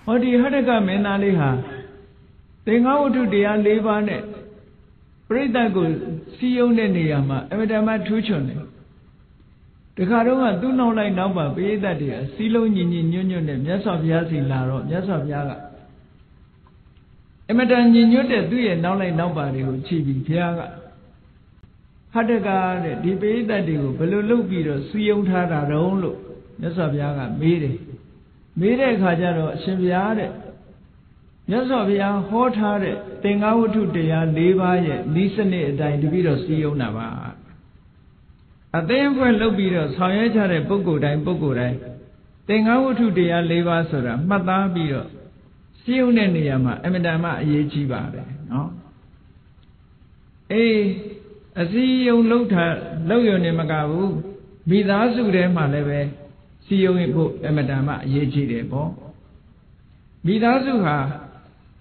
Speaker 1: ဟောဒီဟတ္တကမင်းသားလေးဟာသင်္ဃဝတ္ထုတရား၄ပါးနဲ့ပြိဿတ်ကိုစီယုံတဲ့နေရာမှာအမတမထူးချွန်တယ်တခါတော့ကသူ့နောက်လိုက်နောက်ပါပြိဿတ်တွေကစီလုံးညီညီညွတ်ညွတ်နဲ့မြတ်စွာဘုရားစီလာတော့မြတ်စွာဘုရားကအမတန်ညီညွတ်တဲ့သူ့ရဲ့နောက်လိုက်နောက်ပါတွေကိုခြိပြီးဘုရားကဟတ္တကတဲ့ဒီပြိဿတ်တွေကိုဘယ်လိုလုပ်ပြီးတော့စီယုံထားတာတုံးလို့မြတ်စွာဘုရားကမေးတယ်မေးတဲ့အခါကျတော့အရှင်ဘုရားတဲ့မြတ်စွာဘုရားဟောထားတဲ့သင်္ဃဝတ္ထုတရား၄ပါးရဲ့ဤစနစ်အတိုင်းတပည့်တော်စီယုံတာပါအသိအဖွဲလုပ်ပြီးတော့ဆောင်ရွက်ကြတဲ့ပုဂ္ဂိုလ်တိုင်းသင်္ဃဝတ္ထုတရား၄ပါးဆိုတာမှတ်သားပြီးတော့စီယုံတဲ့နေရာမှာအမတန်မှအရေးကြီးပါတယ်နော်အေးအစီယုံလုပ်ရုံနဲ့မကဘူးမိသားစုထဲမှာလည်းပဲစီယုံဖို့အမတန်မှအရေးကြီးတယ်ပေါ့မိသားစုဟာ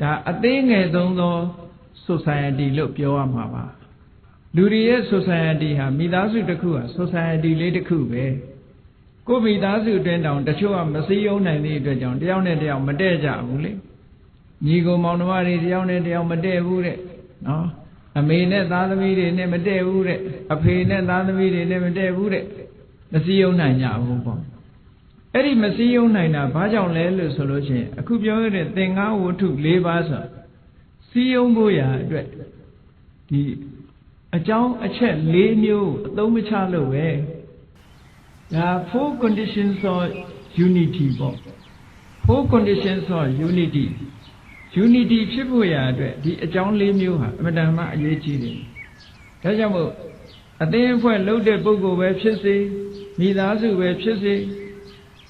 Speaker 1: ဒါအသေးငယ်ဆုံးသော society လို့ပြောရမှာပါလူတွေရဲ့ society ဟာမိသားစုတစ်ခုဟာ society လေးတစ်ခုပဲကိုမိသားစုအတွင်းတောင်တချို့ကမစည်းရုံးနိုင်တဲ့အတွက်ကြောင့်တယောက်နဲ့တယောက်မတည့်ကြဘူးလေညီကိုမောင်နှမတွေတယောက်နဲ့တယောက်မတည့်ဘူးတဲ့နော်အမေနဲ့သားသမီးတွေနဲ့မတည့်ဘူးတဲ့အဖေနဲ့သားသမီးတွေနဲ့မတည့်ဘူးတဲ့မစည်းရုံးနိုင်ကြဘူးပေါ့အဲ့ဒီမစည်းရုံးနိုင်တာဘာကြောင့်လဲလို့ဆိုလို့ရှိရင်အခုပြောရတဲ့သင်္ဃဝတ္ထု၄ပါးဆိုစည်းရုံးဖို့ရာအတွက်ဒီအကြောင်းအချက်၄မျိုးအသုံးမချလို့ပဲဒါ four conditions of unity ပေါ့ four conditions of unity ဖြစ်ဖို့ရာအတွက်ဒီအကြောင်း၄မျိုးဟာအမှန်တမ်းမှအရေးကြီးတယ်ဒါကြောင့်မို့အသင်းအဖွဲ့လုပ်တဲ့ပုဂ္ဂိုလ်ပဲဖြစ်စေမိသားစုပဲဖြစ်စေ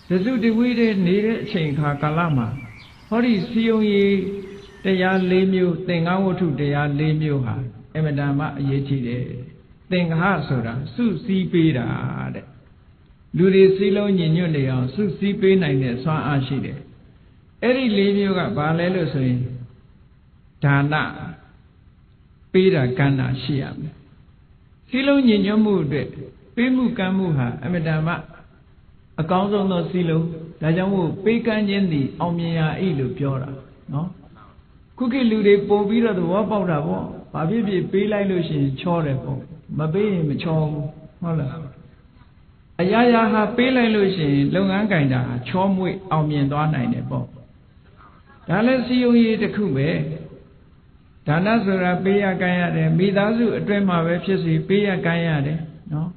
Speaker 1: သစုတဝိတဲ့နေတဲ့အချိန်ခါကာလမှာဟောဒီစီယုံရေးတရား၄မျိုးသင်္ဃဝတ္ထုတရား၄မျိုးဟာအမှန်တမ်းမှအရေးကြီးတယ်သင်္ဃဆိုတာစုစည်းပေးတာတဲ့လူတွေစည်းလုံးညီညွတ်နေအောင်စုစည်းပေးနိုင်တဲ့စွမ်းအားရှိတယ်အဲ့ဒီ၄မျိုးကဘာလဲလို့ဆိုရင်ဒါနပေးတာကမ်းတာရှိရမယ်စည်းလုံးညီညွတ်မှုအတွက်ပေးမှုကမ်းမှုဟာအမှန်တမ်းမှအကောင်းဆုံးသောစည်းလုံးဒါကြောင့်မို့ပေးကမ်းခြင်းသည်အောင်မြင်ရာဤလို့ပြောတာနော်ခုခေတ်လူတွေပို့ပြီးတော့သဘောပေါက်တာပေါ့ဘာဖြစ်ဖြစ်ပေးလိုက်လို့ရှိရင်ချောတယ်ပေါ့မပေးရင်မချောဘူးဟုတ်လားအရာရာဟာပေးလိုက်လို့ရှိရင်လုပ်ငန်းကင်တာချောမွေ့အောင်မြင်သွားနိုင်တယ်ပေါ့ဒါလည်းစီယုံရေးတစ်ခုပဲဒါနဆိုတာပေးရကမ်းရတယ်မိသားစုအတွင်းမှာပဲဖြစ်စီပေးရကမ်းရတယ်နော်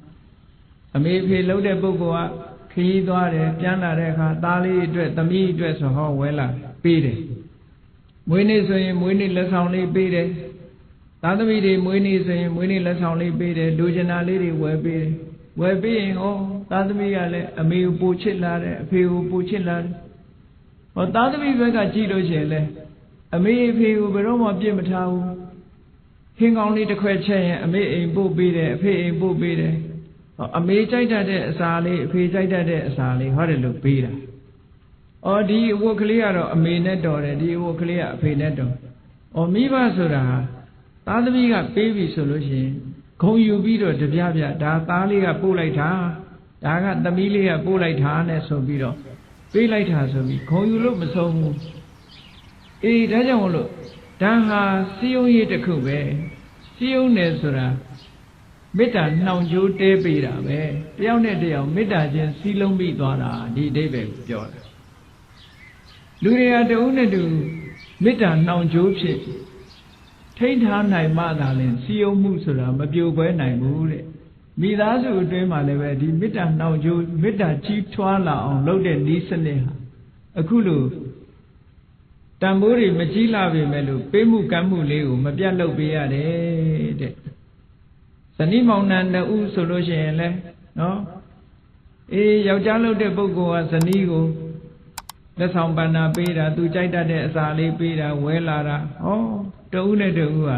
Speaker 1: အမေဖေလှုပ်တဲ့ပုဂ္ဂိုလ်ကခရီးသွားတယ်ပြန်လာတဲ့အခါသားလေးအတွက်သမီးအတွက်ဆိုဟောဝဲလာပေးတယ်မွေးနေ့ဆိုရင်မွေးနေ့လက်ဆောင်လေးပေးတယ်သားသမီးတွေမွေးနေ့ဆိုရင်မွေးနေ့လက်ဆောင်လေးပေးတယ်လူကျင်နာလေးတွေဝယ်ပေးတယ်ဝယ်ပေးရင်ဟောသားသမီးကလည်းအမေကိုပိုချစ်လာတယ်အဖေကိုပိုချစ်လာတယ်ဟောသားသမီးဘက်ကကြည့်လို့ရှိရင်လည်းအမေအဖေကိုဘယ်တော့မှပြစ်မထားဘူးဟင်းကောင်းလေးတစ်ခွက်ချက်ရင်အမေအိမ်ပို့ပေးတယ်အဖေအိမ်ပို့ပေးတယ်ဟောအမေကြိုက်တတ်တဲ့အစာလေးအဖေကြိုက်တတ်တဲ့အစာလေးဟောတယ်လို့ပေးတာအော်ဒီအဝတ်ကလေးကတော့အမေနဲ့တော်တယ်ဒီအဝတ်ကလေးကအဖေနဲ့တော်အော်မိဘဆိုတာသားသမီးကပေးပြီဆိုလို့ရှိရင်ဂုံယူပြီးတော့တပြပြဒါသားလေးကပို့လိုက်တာဒါကသမီးလေးကပို့လိုက်တာနဲ့ဆိုပြီးတော့ပေးလိုက်တာဆိုပြီးဂုံယူလို့မဆုံးဘူးအေးဒါကြောင့်မလို့ဒါဟာစီယုံရေးတစ်ခုပဲစီယုံတယ်ဆိုတာမေတ္တာနှောင်ကြိုးတဲပေးတာပဲတယောက်နဲ့တယောက်မေတ္တာချင်းစီးလုံးပြီးသွားတာဒီအဓိပ္ပာယ်ကိုပြောတာလူတွေကတဦးနဲ့တူမေတ္တာနှောင်ကြိုးဖြစ်ထိန်းထားနိုင်မှသာလဲစီယုံမှုဆိုတာမပြိုကွဲနိုင်ဘူးတဲ့မိသားစုအတွင်းမှာလည်းပဲဒီမေတ္တာနှောင်ကြိုးမေတ္တာကြီးထွားလာအောင်လုပ်တဲ့နည်းစနစ်ဟာအခုလိုတန်ဖိုးတွေမကြီးလာပေမဲ့လို့ပေးမှုကမ်းမှုလေးကိုမပြတ်လုပ်ပေးရတယ်တဲ့ ဇနီးမောင်နှံနှစ်ဦးဆိုလို့ရှိရင်လဲနော်ယောက်ျားလုပ်တဲ့ပုဂ္ဂိုလ်ကဇနီးကိုလက်ဆောင်ပန္နာပေးတာသူကြိုက်တတ်တဲ့အစာလေးပေးတာဝဲလာတာတဦးနဲ့တဦးဟာ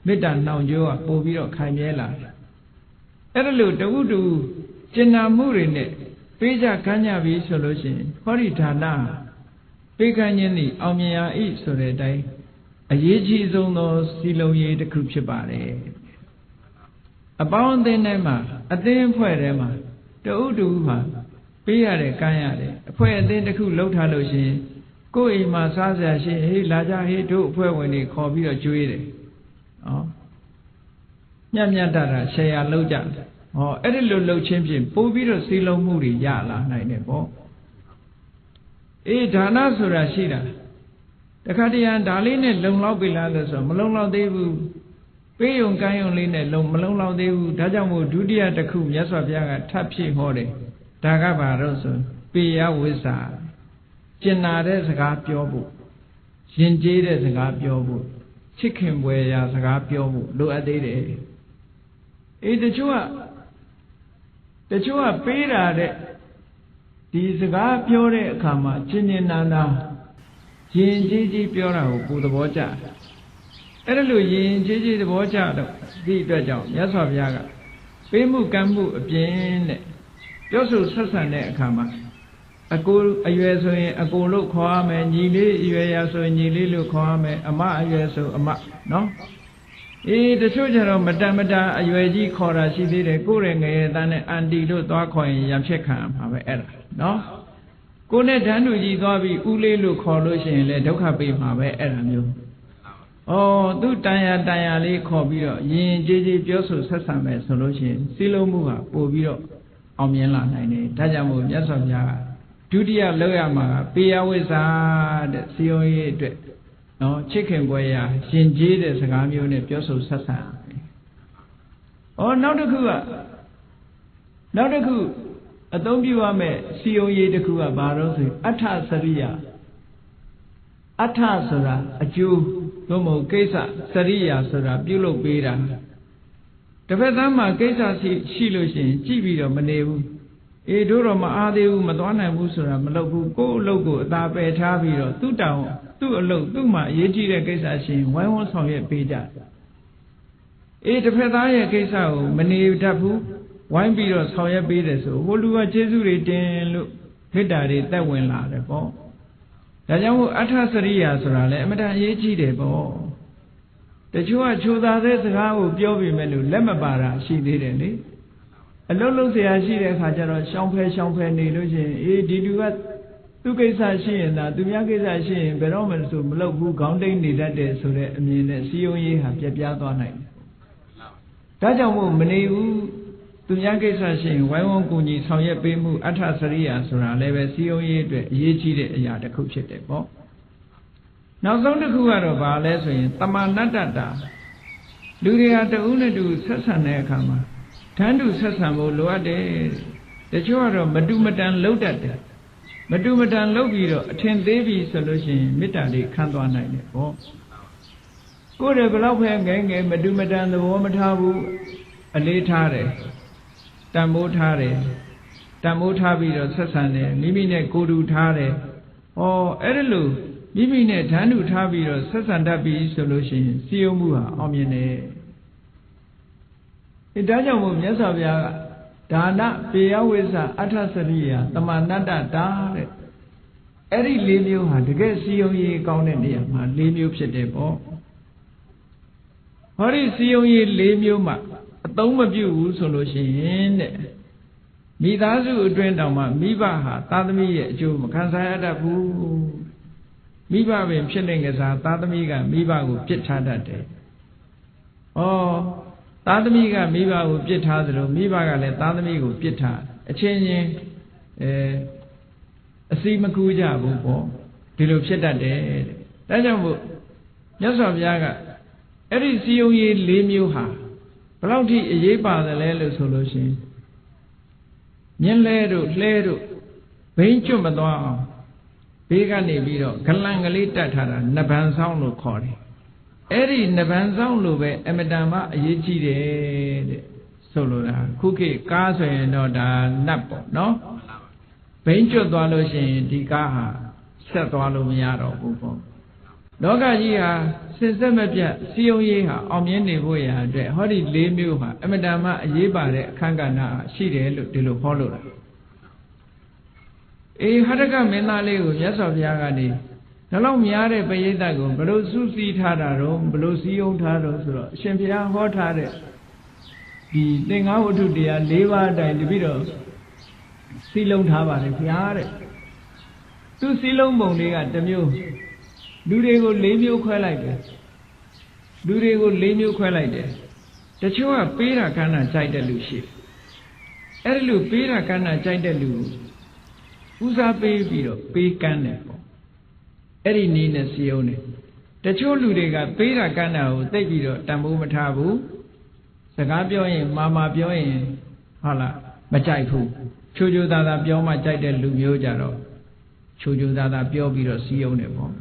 Speaker 1: မေတ္တာနှောင်ကြိုးကပို့ပြီးတော့ခိုင်မြဲလာတယ်အဲ့ဒါလို့တဦးတူကျင်နာမှုတွေနဲ့ပေးကြကမ်းကြပြီဆိုလို့ရှိရင်ဟောဒီဌာနပေးကမ်းခြင်းသည်အောင်မြင်ရာဤဆိုတဲ့အတိုင်းအရေးကြီးဆုံးသောစီလုံးရေးတစ်ခုဖြစ်ပါတယ်အပေါင်းအသင်းထဲမှာအသင်းအဖွဲ့ထဲမှာတဦးတူဟာပေးရတယ်ကမ်းရတယ်အဖွဲ့အသင်းတစ်ခုလှုပ်ထားလို့ရှိရင်ကိုယ့်အိမ်မှာစားစရာရှိဟေးလာကြဟေးတို့အဖွဲ့ဝင်တွေခေါ်ပြီးတော့ကျွေးတယ်ညံ့ညံ့တာရှယ်ယာလှုပ်ကြတယ်အဲ့ဒီလိုလှုပ်ခြင်းဖြင့်ပို့ပြီးတော့စီလုံးမှုတွေရလာနိုင်တယ်ပေါ့ဒါနဆိုတာရှိတာတခါတရံဒါလေးနဲ့လုံလောက်ပြီလားလို့ဆိုမလုံလောက်သေးဘူးပေးယုံကမ်းယုံလေးနဲ့မလုံလောက်သေးဘူးဒါကြောင့်မို့ဒုတိယတစ်ခုမြတ်စွာဘုရားကထပ်ဖြည့်ဟောတယ်ဒါကဘာလို့ဆိုပေယဝိဇ္ဇာကျင်နာတဲ့စကားပြောဖို့ယဉ်ကျေးတဲ့စကားပြောဖို့ချစ်ခင်ပွေရာစကားပြောဖို့လိုအပ်သေးတယ်တချို့ကပေးတာတဲ့ဒီစကားပြောတဲ့အခါမှာကျင်ကျင်နာနာယဉ်ကျေးကြီးပြောတာကိုကိုယ်သဘောကျအဲ့ဒါလို့ယဉ်ကျေးကြီးသဘောကျတော့ဒီအတွက်ကြောင့်မြတ်စွာဘုရားကပေးမှုကမ်းမှုအပြင်တဲ့ပြောဆိုဆက်ဆံတဲ့အခါမှာအကိုအရွယ်ဆိုရင်အကိုလို့ခေါ်ရမယ်ညီလေးအရွယ်ရဆိုရင်ညီလေးလို့ခေါ်ရမယ်အမအရွယ်ဆိုအမနော်တချို့ကျတော့မတန်မတာအရွယ်ကြီးခေါ်တာရှိသေးတယ်ကိုယ်ရဲ့ငယ်သားနဲ့အန်တီလို့သွားခေါ်ရင်ရံဖြစ်ခံမှာပဲအဲ့ဒါနော်ကိုယ်နဲ့ဓာတ်တူကြီးသွားပြီးဦးလေးလို့ခေါ်လို့ရှိရင်လည်းဒုက္ခပေးမှာပဲအဲ့ဒါမျိုးသူတန်ရာလေးခေါ်ပြီးတော့ယဉ်ကျေးကျေးပြောဆိုဆက်ဆံမယ်ဆိုလို့ရှိရင်စီလုံးမှုဟာပို့ပြီးတော့အောင်မြင်လာနိုင်တယ်ဒါကြောင့်မို့မြတ်စွာဘုရားကဒုတိယလောက်ရမှာကပေယဝိဇ္ဇာတဲ့စီယုံရေးအတွက်ချစ်ခင်ပွဲရာရှင်ကျေးတဲ့စကားမျိုးနဲ့ပြောဆိုဆက်ဆံနောက်တစ်ခုအသုံးပြုရမယ့်စီယုံရေးတစ်ခုကဘာလို့ဆိုအဋ္ဌစရိယအဋ္ဌဆိုတာအကျိုးသို့မဟုတ်ကိစ္စစရိယဆိုတာပြုလုပ်ပေးတာတစ်ဖက်သားမှာကိစ္စရှိလို့ရှိရင်ကြည့်ပြီးတော့မနေဘူးတို့တော့မအားသေးဘူးမသွားနိုင်ဘူးဆိုတာမလုပ်ဘူးကိုယ့်အလုပ်ကိုအသာပယ်ထားပြီးတော့သူ့တောင်းသူ့အလုပ်သူ့မှာအရေးကြီးတဲ့ကိစ္စရှိရင်ဝိုင်းဝန်းဆောင်ရွက်ပေးကြတစ်ဖက်သားရဲ့ကိစ္စကိုမနေတတ်ဘူးဝိုင်းပြီးတော့ဆောင်ရွက်ပေးတယ်ဆိုဟိုလူကကျေးဇူးတွေတင်လို့မေတ္တာတွေတက်ဝင်လာတယ်ပေါ့ဒါကြောင့်မို့အဋ္ဌစရိယဆိုတာလည်းအမှန်တန်အရေးကြီးတယ်ပေါ့တချို့ကချိုသာတဲ့စကားကိုပြောပြီးမဲ့လို့လက်မပါတာရှိသေးတယ်လေအလုံးလုံးเสียရှိတဲ့အခါကျတော့ရှောင်းဖဲနေလို့ရှိရင်ဒီလူကသူကိစ္စရှိရင်သာသူများကိစ္စရှိရင်ဘယ်တော့မှဆိုမလုပ်ဘူးခေါင်းတိတ်နေတတ်တယ်ဆိုတဲ့အမြင်နဲ့စီယုံရေးဟာပြက်ပြားသွားနိုင်တယ်ဒါကြောင့်မို့မနေဘူးသူများကိစ္စရှိရင်ဝိုင်းဝန်းကူညီဆောင်ရွက်ပေးမှုအဋ္ဌစရိယဆိုတာလည်းပဲစီယုံရေးအတွက်အရေးကြီးတဲ့အရာတစ်ခုဖြစ်တယ်ပေါ့နောက်ဆုံးတစ်ခုကတော့ဘာလဲဆိုရင်တမာဏတ္တတာလူတွေဟာတဦးနဲ့တူဆက်ဆံတဲ့အခါမှာဓာတ်တူဆက်ဆံဖို့လိုအပ်တယ်တချို့ကတော့မတူမတန်လှုပ်တတ်တယ်မတူမတန်လှုပ်ပြီးတော့အထင်သေးပြီဆိုလို့ရှိရင်မေတ္တာလေးခံသွားနိုင်တယ်ပေါ့ကိုယ်တည်းဘလောက်ပဲငယ်မတူမတန်သဘောမထားဘူးအလေးထားတယ်တန်ဖိုးထားတယ်တန်ဖိုးထားပြီးတော့ဆက်ဆံတယ်မိမိနဲ့ကိုယ်တူထားတယ်အဲ့ဒါလို့မိမိနဲ့ဓာတ်တူထားပြီးတော့ဆက်ဆံတတ်ပြီဆိုလို့ရှိရင်စီယုံမှုဟာအောင်မြင်တယ်ဒါကြောင့်မို့မြတ်စွာဘုရားကဒါနပေယဝိဇ္ဇာအဋ္ဌစရိယတမာဏတ္တတာတဲ့အဲ့ဒီ၄မျိုးဟာတကယ်စီယုံရေးကောင်းတဲ့နေရာမှာ၄မျိုးဖြစ်တယ်ပေါ့ဟောဒီစီယုံရေး၄မျိုးမှာအသုံးမပြုဘူးဆိုလို့ရှိရင်တဲ့မိသားစုအတွင်းတောင်မှမိဘဟာသားသမီးရဲ့အကျိုးမခံစားရတတ်ဘူးမိဘပင်ဖြစ်နေကြစားသားသမီးကမိဘကိုပြစ်ထားတတ်တယ်သားသမီးကမိဘကိုပြစ်ထားသလိုမိဘကလည်းသားသမီးကိုပြစ်ထားအချင်းချင်းအစီမကူကြဘူးပေါ့ဒီလိုဖြစ်တတ်တယ်တဲ့ဒါကြောင့်မို့မြတ်စွာဘုရားကအဲ့ဒီစီယုံရေး၄မျိုးဟာဘယ်လောက်ထိအရေးပါတယ်လဲလို့ဆိုလို့ရှိရင်မြင်းလဲတို့လှဲတို့ဘိန်းကျွတ်မသွားအောင်ဘေးကနေပြီးတော့ဂလန်ကလေးတတ်ထားတာနဗံဆောင်လို့ခေါ်တယ်အဲ့ဒီနဗံဆောင်လို့ပဲအမတန်မှအရေးကြီးတယ်တဲ့ ဆိုလိုတာခုခေတ်ကားဆိုရင်တော့ဒါနတ်ပေါ့နော်ဘိန်းကျွတ်သွားလို့ရှိရင်ဒီကားဟာဆက်သွားလို့မရတော့ဘူးပေါ့လောကကြီးဟာစင်စစ်မပြတ်စီယုံရေးဟာအောင်မြင်နေဖို့ရာအတွက်ဟောဒီ၄မျိုးဟာအမတန်မှအရေးပါတဲ့အခန်းကဏ္ဍရှိတယ်လို့ဒီလိုဟောလို့တာဟထကမင်းသားလေးကိုမြတ်စွာဘုရားကနေဒါလောက်များတဲ့ပရိသတ်ကိုဘယ်လိုစုစည်းထားတာတော့ဘယ်လိုစည်းရုံးထားတော့ဆိုတော့အရှင်ဘုရားဟောထားတဲ့ဒီသင်္ဃဝတ္ထုတရား၄ပါးအတိုင်းတပိတော့စည်းလုံးထားပါတယ်ဘုရားတဲ့သူစည်းလုံးပုံလေးကတစ်မျိုးလူတွေကို၄မျိုးခွဲလိုက်တယ်လူတွေကို၄မျိုးခွဲလိုက်တယ်တချို့ကပေးတာကမ်းတာကြိုက်တဲ့လူရှိတယ်အဲ့ဒီလိုပေးတာကမ်းတာကြိုက်တဲ့လူကိုဦးစားပေးပြီးတော့ပေးကမ်းတယ်ပေါ့အဲ့ဒီနည်းနဲ့စည်းရုံးတယ်တချို့လူတွေကပေးတာကမ်းတာကိုသိပြီးတော့တန်ဖိုးမထားဘူးစကားပြောရင်မာပြောရင်ဟုတ်လားမကြိုက်ဘူးချိုးချိုးသားသားပြောမှကြိုက်တဲ့လူမျိုးကြတော့ချိုးချိုးသားသားပြောပြီးတော့စည်းရုံးတယ်ပေါ့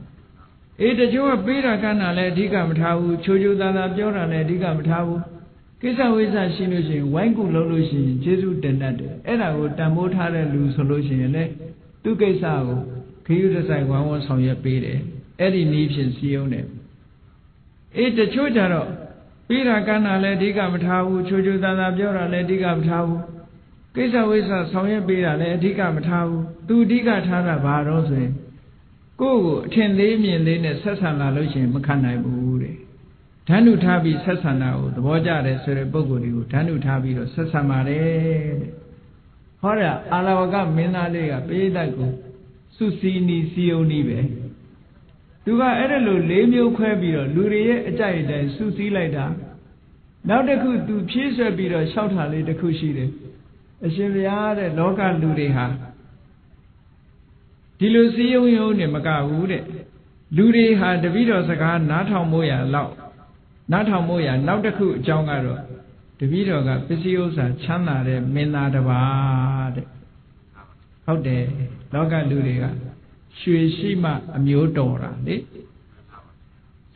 Speaker 1: တချို့ကပေးတာကမ်းတာလည်းအဓိကမထားဘူးချိုးချိုးသားသားပြောတာလည်းအဓိကမထားဘူးကိစ္စဝိစ္စရှိလို့ရှိရင်ဝိုင်းကူလုပ်လို့ရှိရင်ကျေးဇူးတင်တတ်တယ်အဲ့ဒါကိုတန်ဖိုးထားတဲ့လူဆိုလို့ရှိရင်လည်းသူကိစ္စကိုခရီးတစ်ဆိုင်ဝမ်းဝမ်းဆောင်ရွက်ပေးတယ်အဲ့ဒီနည်းဖြင့်စည်းရုံးတယ်တချို့ကြတော့ပေးတာကမ်းတာလည်းအဓိကမထားဘူးချိုးချိုးသားသားပြောတာလည်းအဓိကမထားဘူးကိစ္စဝိစ္စဆောင်ရွက်ပေးတာလည်းအဓိကမထားဘူးသူအဓိကထားတာဘာတော့ဆိုရင်ကိုယ့်ကိုအထင်သေးမြင်သေးနဲ့ဆက်ဆံလာလို့ရှိရင်မခံနိုင်ဘူးတဲ့ဓာတ်နုထားပြီးဆက်ဆံတာကိုသဘောကျတယ်ဆိုတဲ့ပုံကိုယ်တွေကိုဓာတ်နုထားပြီးတော့ဆက်ဆံပါတယ်တဲ့ဟောတာအာလဝကမင်းသားလေးကပိဋကတ်ကိုစုစည်းနီးစည်းရုံးနီးပဲသူကအဲ့ဒါလို၄မျိုးခွဲပြီးတော့လူတွေရဲ့အကြိုက်အတိုင်းစုစည်းလိုက်တာနောက်တစ်ခုသူဖြည့်ဆွက်ပြီးတော့လျှောက်တာလေးတစ်ခုရှိတယ်အရှင်ဘုရားတဲ့လောကလူတွေဟာဒီလိုစည်းရုံးရုံနဲ့မကဘူးတဲ့လူတွေဟာတပည့်တော်စကားနားထောင်မို့ရလောက်နားထောင်မို့ရနောက်တစ်ခုအကြောင်းကတော့တပည့်တော်ကပစ္စည်းဥစ္စာချမ်းသာတဲ့မင်းသားတစ်ပါးတဲ့ဟုတ်တယ်လောကလူတွေကရွှေရှိမှအမျိုးတော်တာလေ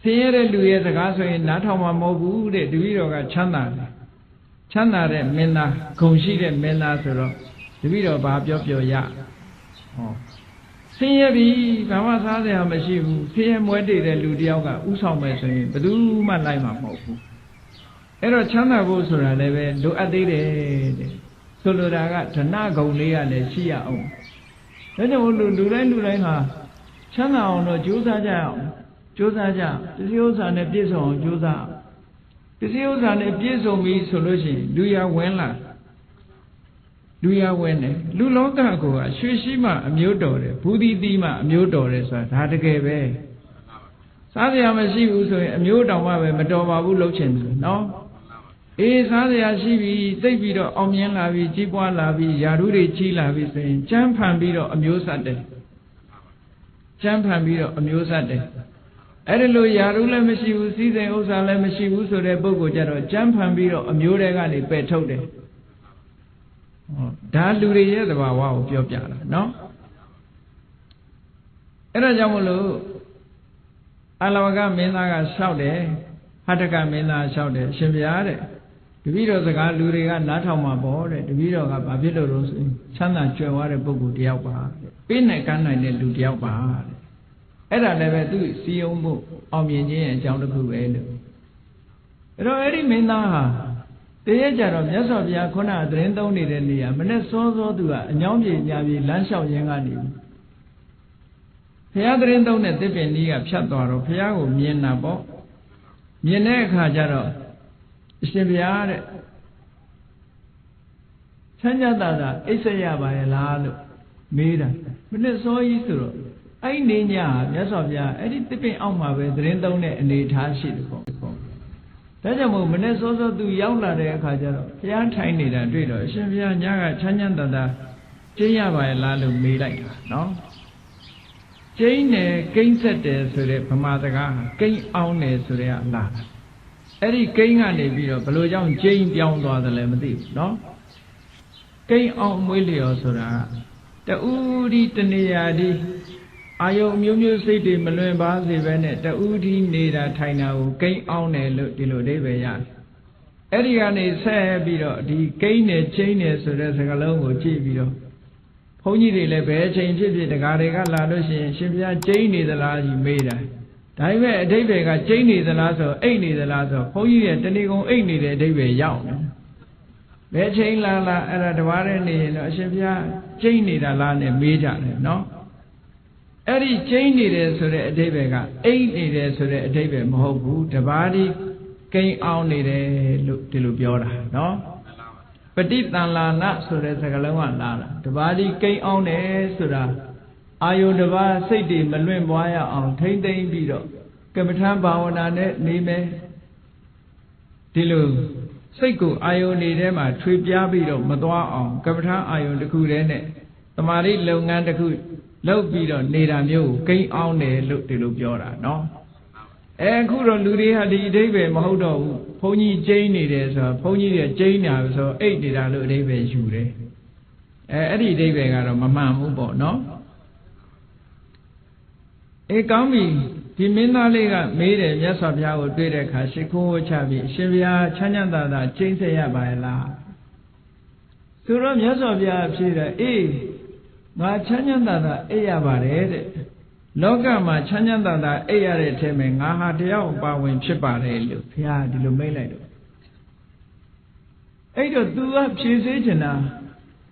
Speaker 1: ဆင်းရဲတဲ့လူရဲ့စကားဆိုရင်နားထောင်မှာမဟုတ်ဘူးတဲ့တပည့်တော်ကချမ်းသာတယ်ချမ်းသာတဲ့မင်းသားဂုဏ်ရှိတဲ့မင်းသားဆိုတော့တပည့်တော်ဘာပြောရဟောဆင်းရဲပြီဘာမှစားစရာမရှိဘူးဆင်းရဲမွဲတေတဲ့လူတယောက်ကဥဆောင်မယ်ဆိုရင်ဘယ်သူမှလိုက်မှာမဟုတ်ဘူးအဲ့တော့ချမ်းသာဖို့ဆိုတာလည်းပဲလိုအပ်သေးတယ်တဲ့ဆိုလိုတာကဓနဂုဏ်လေးကလည်းရှိရအောင်ဒါကြောင့်လူတိုင်းဟာချမ်းသာအောင်တော့ကြိုးစားကြအောင်ကြိုးစားကြပစ္စည်းဥစ္စာနဲ့ပြည့်စုံအောင်ကြိုးစားပစ္စည်းဥစ္စာနဲ့ပြည့်စုံပြီဆိုလို့ရှိရင်လူရဝင်လာလူရဝင်တယ်လူလောကကိုကရွှေရှိမှအမျိုးတော်တယ်ဘူးသီးသီးမှအမျိုးတော်တယ်ဆိုတာဒါတကယ်ပဲစားစရာမရှိဘူးဆိုရင်အမျိုးတောင်မှပဲမတော်ပါဘူးလှုပ်ချင်တယ်နော်စားစရာရှိပြီသိပ်ပြီးတော့အောင်မြင်လာပြီကြီးပွားလာပြီယာရုတွေကြီးလာပြီဆိုရင်ကျမ်းဖန်ပြီးတော့အမျိုးဆက်တယ်ကျမ်းဖန်ပြီးတော့အမျိုးဆက်တယ်အဲ့ဒီလိုယာရုလည်းမရှိဘူးစီးစိမ်ဥစ္စာလည်းမရှိဘူးဆိုတဲ့ပုဂ္ဂိုလ်ကြတော့ကျမ်းဖန်ပြီးတော့အမျိုးတွေကနေပယ်ထုတ်တယ်ဒါလူတွေရဲ့သဘာဝကိုပြောပြတာနော်အဲ့ဒါကြောင့်မလို့အလဝကမင်းသားကလျှောက်တယ်ဟထကမင်းသားလျှောက်တယ်ရှင်ဗျာတဲ့တပည့်တော်စကားလူတွေကနားထောင်မှာပေါ့တဲ့တပည့်တော်ကဘာဖြစ်လို့လို့ဆိုရင်ချမ်းသာကြွယ်ဝတဲ့ပုဂ္ဂိုလ်တယောက်ပါတဲ့ပေးနိုင်ကမ်းနိုင်တဲ့လူတယောက်ပါတဲ့အဲ့ဒါလည်းပဲသူစီယုံဖို့အောင်မြင်ခြင်းရဲ့အကြောင်းတစ်ခုပဲလို့အဲ့တော့အဲ့ဒီမင်းသားဟာတရက်ကြတော့မြတ်စွာဘုရားခုနကသတင်းသုံးနေတဲ့နေရာမနဲ့စောစောသူကအညောင်းပြေညာပြေလမ်းလျှောက်ရင်းကနေဘုရားသတင်းသုံးတဲ့သစ်ပင်ကြီးကဖြတ်သွားတော့ဘုရားကိုမြင်တာပေါ့မြင်တဲ့အခါကျတော့အရှင်ဘုရားတဲ့ချမ်းသာတာအိပ်ဆက်ရပါရဲ့လားလို့မေးတာမနဲ့စောကြီးဆိုတော့အဲ့ဒီညမြတ်စွာဘုရားအဲ့ဒီသစ်ပင်အောက်မှာပဲသတင်းသုံးတဲ့အနေထားရှိတယ်ပေါ့ဒါကြောင့်မို့မနေ့စောစောသူရောက်လာတဲ့အခါကျတော့ဘုရားထိုင်နေတာတွေ့တော့အရှင်ဘုရားညကချမ်းသာကျင်းရပါရဲ့လားလို့မေးလိုက်တာနော်ကျင်းတယ်ကိန်းဆက်တယ်ဆိုတဲ့ဗမာစကားကိန်းအောင်တယ်ဆိုတဲ့အလားအဲ့ဒီကိန်းကနေပြီးတော့ဘလို့ကြောင့်ကျင်းပြောင်းသွားတယ်လဲမသိဘူးနော်ကိန်းအောင်မွေးလျော်ဆိုတာတူဒီတနေရာဒီအာယုံမျိုးမျိုးစိတ်တွေမလွင်ပါစေပဲနဲ့တူဒီနေတာထိုင်တာကိုကိန်းအောင်တယ်လို့ဒီလိုအဓိပ္ပာယ်ရတယ် အဲ့ဒီကနေဆက်ပြီးတော့ဒီကိန်းနဲ့ချင်းနဲ့ဆိုတဲ့စကားလုံးကိုကြည့်ပြီးတော့ဘုန်းကြီးတွေလည်းဘယ်ချိန်ဖြစ်ဖြစ်တကားတွေကလာလို့ရှိရင်ရှင်ဘုရားကျိန်းနေသလားကြီးမေးတာဒါပေမဲ့အဓိပ္ပာယ်ကကျိန်းနေသလားဆိုအိတ်နေသလားဆိုဘုန်းကြီးရဲ့တဏီကုံအိတ်နေတဲ့အဓိပ္ပာယ်ရောက်တယ်ဘယ်ချိန်လာအဲ့ဒါတဘာတဲ့နေရင်တော့အရှင်ဘုရားကျိန်းနေတာလားနဲ့မေးကြတယ်နော်အဲ့ဒီကျိန်းနေတယ်ဆိုတဲ့အဓိပ္ပာယ်ကအိတ်နေတယ်ဆိုတဲ့အဓိပ္ပာယ်မဟုတ်ဘူးတဘာဒီကိန်းအောင်နေတယ်လို့ဒီလိုပြောတာနော်ပฏิတန်လာနဆိုတဲ့စကားလုံးကလာတာတဘာဒီကိန်းအောင်တယ်ဆိုတာအာယုတဘာစိတ်တွေမလွင့်ပွားရအောင်ထိမ့်သိမ့်ပြီးတော့ကမ္မထံဘာဝနာနဲ့နေမယ်ဒီလိုစိတ်ကိုအာယုန်နေတဲ့မှာထွေပြားပြီးတော့မသွားအောင်ကမ္မထံအာယုန်တစ်ခုတည်းနဲ့တမာရိလုပ်ငန်းတစ်ခုလုပ်ပြီးတော့နေတာမျိုးကိုကိန်းအောင်တယ်လို့ဒီလိုပြောတာနော်အခုတော့လူတွေဟာဒီအဓိပ္ပာယ်မဟုတ်တော့ဘူးဘုန်းကြီးကျိန်းနေတယ်ဆိုတော့ဘုန်းကြီးတွေကျိန်းတာဆိုအိတ်နေတာလို့အဓိပ္ပာယ်ယူတယ်အဲ့ဒီအဓိပ္ပာယ်ကတော့မမှန်ဘူးပေါ့နော်ကောင်းပြီဒီမင်းသားလေးကမေးတယ်မြတ်စွာဘုရားကိုတွေ့တဲ့အခါရှ िख ိုးဝှချပြီးအရှင်ဘုရားချမ်းချမ်းသာသာကျိန်းဆက်ရပါရဲ့လားဆိုတော့မြတ်စွာဘုရားဖြေတယ်အေးငါချမ်းချမ်းသာသာအိပ်ရပါတယ်တဲ့လောကမှာချမ်းချမ်းသာသာအိပ်ရတဲ့အထဲမှာငါဟာတယောက်ပါဝင်ဖြစ်ပါတယ်လို့ဘုရားဒီလိုမိတ်လိုက်တော့အဲ့တော့ तू ကဖြေစေချင်တာ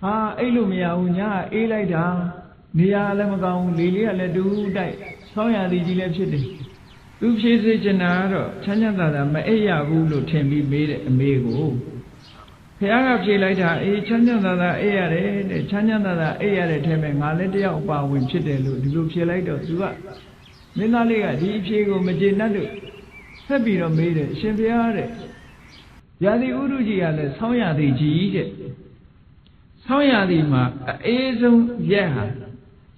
Speaker 1: ဟာအိပ်လို့မရဘူးညာအေးလိုက်တာနေရာလည်းမကောင်းဘူးလေလေးကလည်းတူတိုက်ဆောင်းရသည်ကြီးလည်းဖြစ်တယ်သူဖြေစေချင်တာကတော့ချမ်းချမ်းသာသာမအိပ်ရဘူးလို့ထင်ပြီးမေးတဲ့အမေကိုဘုရားကဖြေလိုက်တာအေးချမ်းချမ်းသာသာအိပ်ရတယ်တဲ့ချမ်းချမ်းသာသာအိပ်ရတဲ့ထဲမှာငါလည်းတယောက်ပါဝင်ဖြစ်တယ်လို့ဒီလိုဖြေလိုက်တော့သူကမင်းသားလေးကဒီအဖြေကိုမကျေနပ်လို့ဆက်ပြီးတော့မေးတယ်အရှင်ဘုရားတဲ့ရာသီဥတုကြီးကလည်းဆောင်းရသည်ကြီးတဲ့ဆောင်းရသည်မှာအေးဆုံးရက်ဟာ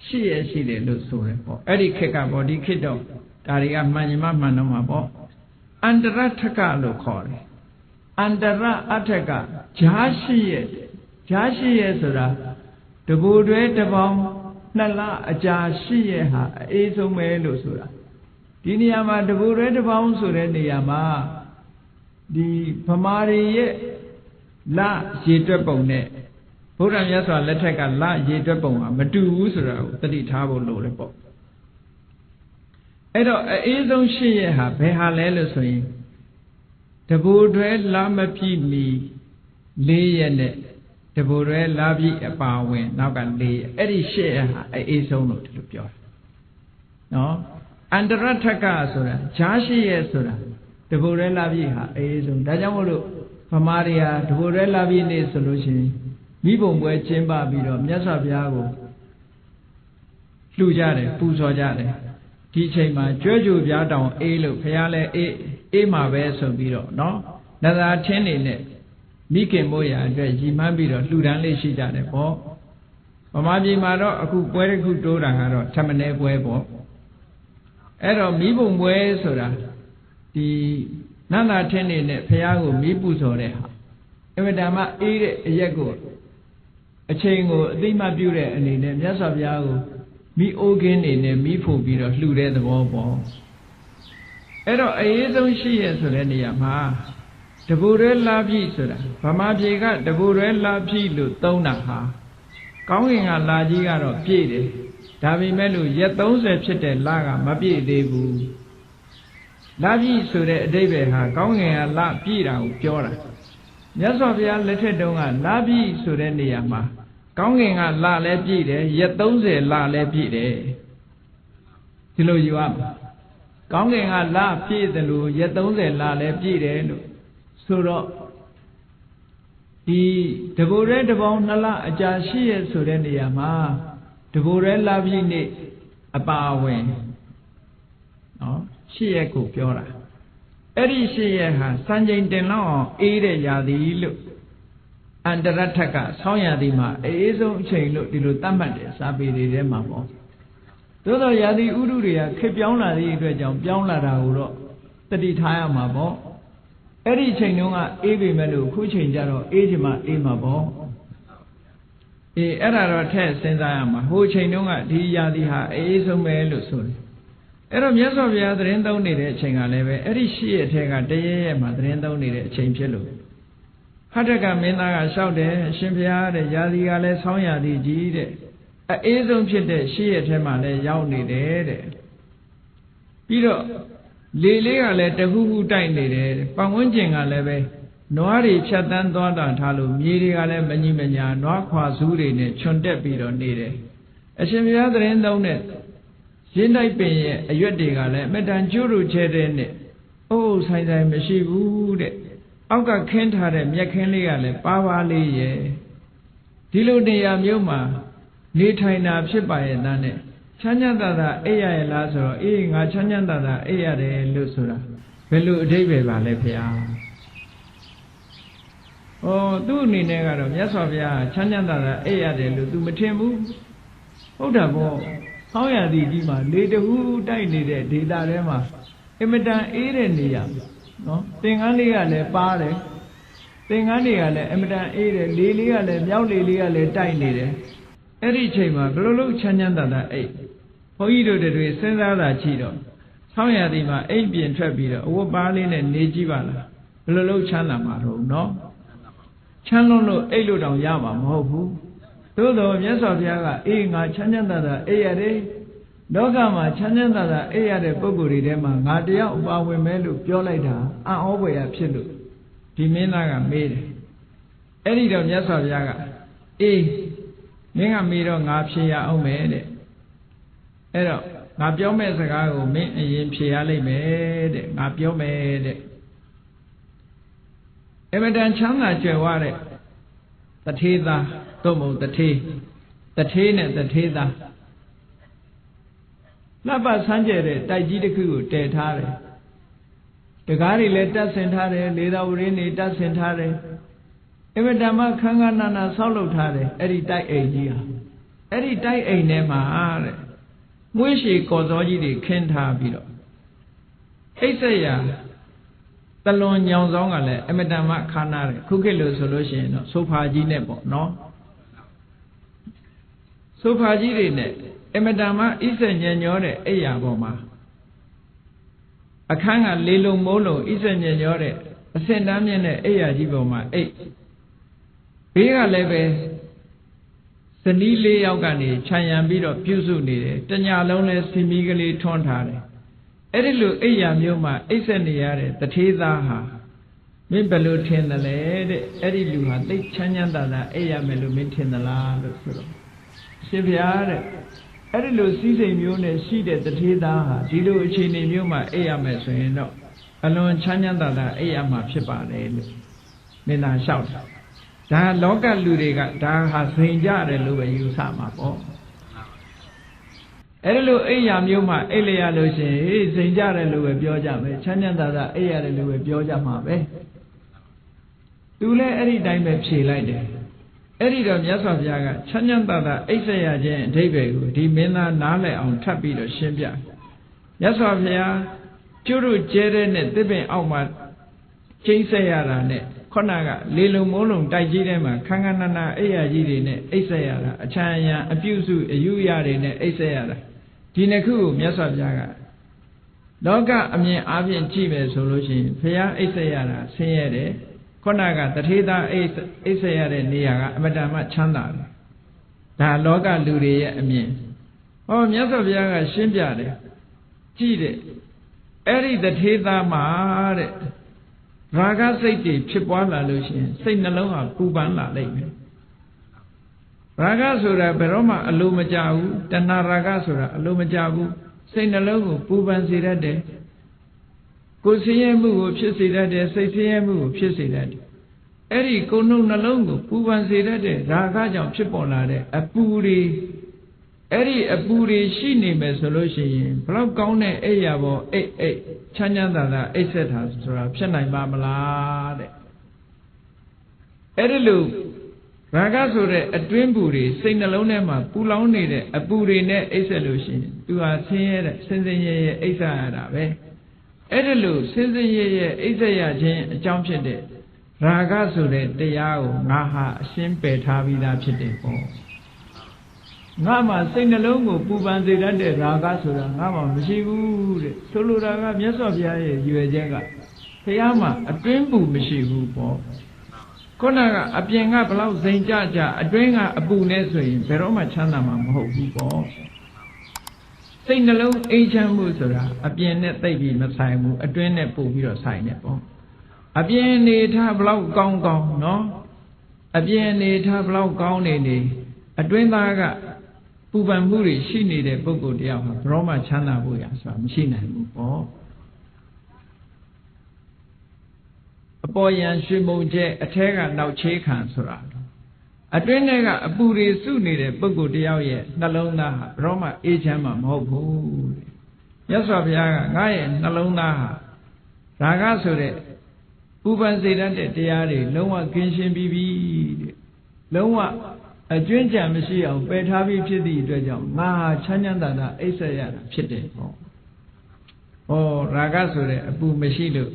Speaker 1: ရှိရရှိတယ်လို့ဆိုတယ်ပေါ့အဲ့ဒီခေတ်ကပေါ့ဒီခေတ်တော့ဒါတွေကမှန်ရင်မှန်တော့မှာပေါ့အန္တရထကလို့ခေါ်တယ်အန္တရအထကဂျားရှိရဆိုတာတဘူတွဲတပေါင်းနှစ်လအကြာရှိရဟာအေးဆုံးပဲလို့ဆိုတာဒီနေရာမှာတဘူတွဲတပေါင်းဆိုတဲ့နေရာမှာဒီဗမာတွေရဲ့လရေတွက်ပုံနဲ့ဘုရားမြတ်စွာလက်ထက်ကလရေတွက်ပုံကမတူဘူးဆိုတာကိုသတိထားဖို့လိုတယ်ပေါ့အဲ့တော့အေးဆုံးရှိရဟာဘယ်ဟာလဲလို့ဆိုရင်တဘူတွဲလမပြည့်မီ4ရက်နဲ့တဘူတွဲလပြည့်အပါဝင်နောက်က4ရက်အဲ့ဒီ8ရက်ဟာအေးဆုံးလို့ဒီလိုပြောတယ်နော်အန္တရထကဆိုတာဂျား8ရက်ဆိုတာတဘူတွဲလပြည့်ဟာအေးဆုံးဒါကြောင့်မို့လို့ဗမာတွေဟာတဘူတွဲလပြည့်နေ့ဆိုလို့ရှိရင်မိဘုံပွဲကျင်းပပြီးတော့မြတ်စွာဘုရားကိုလှူကြတယ်ပူဇော်ကြတယ်ဒီချိန်မှာကြွယ်ကြိုပြားတောင်အေးလို့ဘုရားလည်းအေးမှာပဲဆိုပြီးတော့နော်နသာထင်းနေနဲ့မိခင်မိုးရာအတွက်ရည်မှန်းပြီးတော့လှူဒန်းလေးရှိကြတယ်ပေါ့ဗမာပြည်မှာတော့အခုပွဲတစ်ခုတိုးတာကတော့ထမနေပွဲပေါ့အဲ့တော့မိဘုံပွဲဆိုတာဒီနသာထင်းနေနဲ့ဘုရားကိုမိပူဇော်တဲ့ဟာအမတန်မှအေးတဲ့အရက်ကိုအချိန်ကိုအသိမှပြုတဲ့အနေနဲ့မြတ်စွာဘုရားကိုမိအိုးကင်းနေနဲ့မိဖို့ပြီးတော့လှူတဲ့သဘောပေါ့အဲ့တော့အေးဆုံးရှိရဆိုတဲ့နေရာမှာတဘူရဲလာပြီဆိုတာဗမာပြည်ကတဘူရဲလာပြီလို့သုံးတာဟာကောင်းကင်ကလာကြီးကတော့ပြည့်တယ်ဒါပေမဲ့လို့ရက်30ဖြစ်တဲ့လကမပြည့်သေးဘူးလာပြီဆိုတဲ့အဓိပ္ပာယ်ဟာကောင်းကင်ကလာပြည့်တာကိုပြောတာမြတ်စွာဘုရားလက်ထက်တုန်းကလာပြီဆိုတဲ့နေရာမှာကောင်းကင်ကလာလဲပြည့်တယ်ရက်30လာလဲပြည့်တယ်ဒီလိုယူရမှာကောင်းကင်ကလာပြည့်တယ်လို့ရက်30လာလဲပြည့်တယ်လို့ဆိုတော့ဒီတဘူရဲတပေါင်း2လအကြာရှိရဆိုတဲ့နေရာမှာတဘူရဲလာပြည့်နေ့အပါဝင်နော်ရှိရကိုပြောတာအဲ့ဒီရှိရဟာစံချိန်တင်လောက်အောင်အေးတဲ့ရာသီလို့အန္တရထကဆောင်းရာသီမှာအေးဆုံးအချိန်လို့ဒီလိုသတ်မှတ်တယ်စာပေတွေထဲမှာပေါ့သို့တော့ရာသီဥတုတွေကခေတ်ပြောင်းလာသည့်အတွက်ကြောင့်ပြောင်းလာတာကိုတော့တတိထားရမှာပေါ့အဲ့ဒီချိန်တုန်းကအေးပေမဲ့လို့ခုချိန်ကျတော့အေးချင်မှအေးမှာပေါ့အဲ့ဒါတော့ထည့်စဉ်းစားရမှာဟိုချိန်တုန်းကဒီရာသီဟာအေးဆုံးပဲလို့ဆိုတယ်အဲ့တော့မြတ်စွာဘုရားသတင်းသုံးနေတဲ့အချိန်ကလည်းပဲအဲ့ဒီရှိရတဲ့အထက်ကတရရဲ့မှာသတင်းသုံးနေတဲ့အချိန်ဖြစ်လို့ Hataka Minaga shouted, Shimpia, the Yadi Sonya di Gide. A Azum Pit, she at him and Yauni dead. Piro Lilia let the Hoo tiny dead, Pangunjing a leve, Noari Chatan Donda Talu, Miriale Menimania, Noqua Zuri, Chunte Piro needed. A Shimpia the end on it. Jindai Pay, a Yudigale, Metan Juru Chedin. Oh, Sai Meshi wood. Auga Kent had a Yakenliale, Pavali ye. Dilo de Yamuma, Nitaina Shipa Dane. Chanyanda Aya Lazaro, eating a Chanyanda Aya de Lusura. Velu David Valepia. Oh, do ni negaro, Yasovia, Chanyanda Aya de Lutumatimu. Odabo, how ya di Dima, later who died needed, Dida Rema. Emetan Eden, no? Thing Alia le pare. Thing Alia le Emetan Eden, Lilia le Yaulia le tiny. Every chamber, Blue Chanyanda 8. Hoido de Senda Chido. Soya Dima, 8 being Trapida, O Barlin and Nijivala. Blue Chana Maro, no? Channel Elo down Yama, Mohu. Todo, yes of Yaga, Inga Chanyanda, Ayade. Dogama Chanyanda Aya de Boguri Dema, Nadia Ubawe Melu, Piolaida, and always absolute. Diminaga made. Edidon Yasa Yaga. Minga Mido Napsia Omede. Edo, Napio Mesago, Min and Piali made, Napio made. Emedan Chana Jaware. The Tida, Tomo, the tea. The tea and the Tida. Lapa Sanjay, Tajiku, Tetare. The Gari let us entare, Leda Urini does entare. Evedama Kanganana Solotare, Eri Tai Agia. Eri Tai A Nema, Wishi Kozoji Kenta Bido. Esaya, the Lon Yonzongale, Emedama Kanare, Kukelo solution, Sopaji Nebo, no? Sopaji net. Emadama is a Nyore, Ayaboma. A Kanga Lilo Molo is a Nyore, a Sendamian Ayajiboma, 8. Bega Leve Sanili Yogani, Chayambido, Pusu needed, Tanya Lone Simigally Tontare. Edilu Ayamuma, Isaniare, the Tizaha. Mibalu tin the lead, Edilu, they Chanyanda, Ayamelu mintin the la, Siviare. Edilu season mune seated the Tida, Dilu Chini Muma Ayames, no. Alone Chanyanda, Ayama Pipa, Mina shout. Da Loga Ludiga, da has Rinja, the Lua Usama. Edilu Ayam Yuma, Elia Lucy, Zinja, the Lua Biojame, Chanyanda, Aya, the Lua Biojama. Do let any time she like it. Edidom Yasov Yaga, Chanyanda, Isaya Jan, David, Dimina Nale on Tapido Shimbia. Yasov Ya, Juru Jeren, Dibin Alma, Chinsayara net, Konaga, Lilu Molum, Dajidema, Kanganana, Ayajidi net, Isayara, Achanya, Abusu, Uyari net, Isayara. Dinaku, Yasov Yaga. Loga, Avian Chive solution, Pia Isayara, Sayere. Konaga, the Tida Isayare Niaga, Madama Chanda. Da Loga Luria Amin. Oh, Miaso Yaga Shimbiade. Chide. Eri the Tida Mare. Raga Sati, Chipwala Lucian, Saint Naloha, Kubana Lake. Raga Sura, Beroma, Alumajabu, Dana Raga Sura, Alumajabu, Saint Nalohu, Puban Sirade. Kusiamu, Pisida, Satiamu, Pisida. Eri Kono Nalongo, Puban Sirade, Raga Chipolade, a Puri. Eri a Puri, she named a solution. Plokone, Ayabo, Chanyanda, etc. Sura, Mamala. Erilu Ragasure, a twin Puri, Saint Alonema, Pulone, a Puri net a solution. To our senior, Sensei Asa. Edilu, Sensei Isaiah Jane, Junction de Ragasure, de Yao, Naha, Simpe Tavida Chitipo. Nama, Saint Alongo, Puban Zidande, Ragasura, Nama, Mishivu, Soluraga, Yasovia, Uajaga. Payama, a twin boo, Mishivu, ခုနကအပြင်ကဘလောက်စိန်ကြကြအတွင်းကအပူနဲ့ဆိုရင်ဘယ်တော့မှချမ်းသာမှာမဟုတ်ဘူးပေါ့စိတ်နှလုံးအေးချမ်းမှုဆိုတာအပြင်နဲ့သိပ်ပြီးမဆိုင်ဘူးအတွင်းနဲ့ပို့ပြီးတော့ဆိုင်နေပေါ့အပြင်နေထားဘလောက်ကောင်းကောင်းနော်အပြင်နေထားဘလောက်ကောင်းနေအတွင်းသားကပူပန်မှုတွေရှိနေတဲ့ပုဂ္ဂိုလ်တယောက်ဟာဘယ်တော့မှချမ်းသာဖို့ရဆိုတာမရှိနိုင်ဘူးပေါ့အပေါ်ယံရွှေမုံကျဲအထဲကနောက်ချေးခံဆိုတာအတွင်းထဲကအပူတွေစုနေတဲ့ပုဂ္ဂိုလ်တယောက်ရဲ့နှလုံးသားဟာဘယ်တော့မှအေးချမ်းမှာမဟုတ်ဘူးတဲ့မြတ်စွာဘုရားကငါရဲ့နှလုံးသားဟာရာဂဆိုတဲ့ပူပန်စေတတ်တဲ့တရားတွေလုံးဝကင်းရှင်းပြီးပြီတဲ့လုံးဝအကျွင်းကြံမရှိအောင်ပယ်ထားပြီးဖြစ်သည့်အတွက်ကြောင့်ငါဟာချမ်းချမ်းသာသာအိပ်ဆက်ရတာဖြစ်တယ်ပေါ့ဟောရာဂဆိုတဲ့အပူမရှိလို့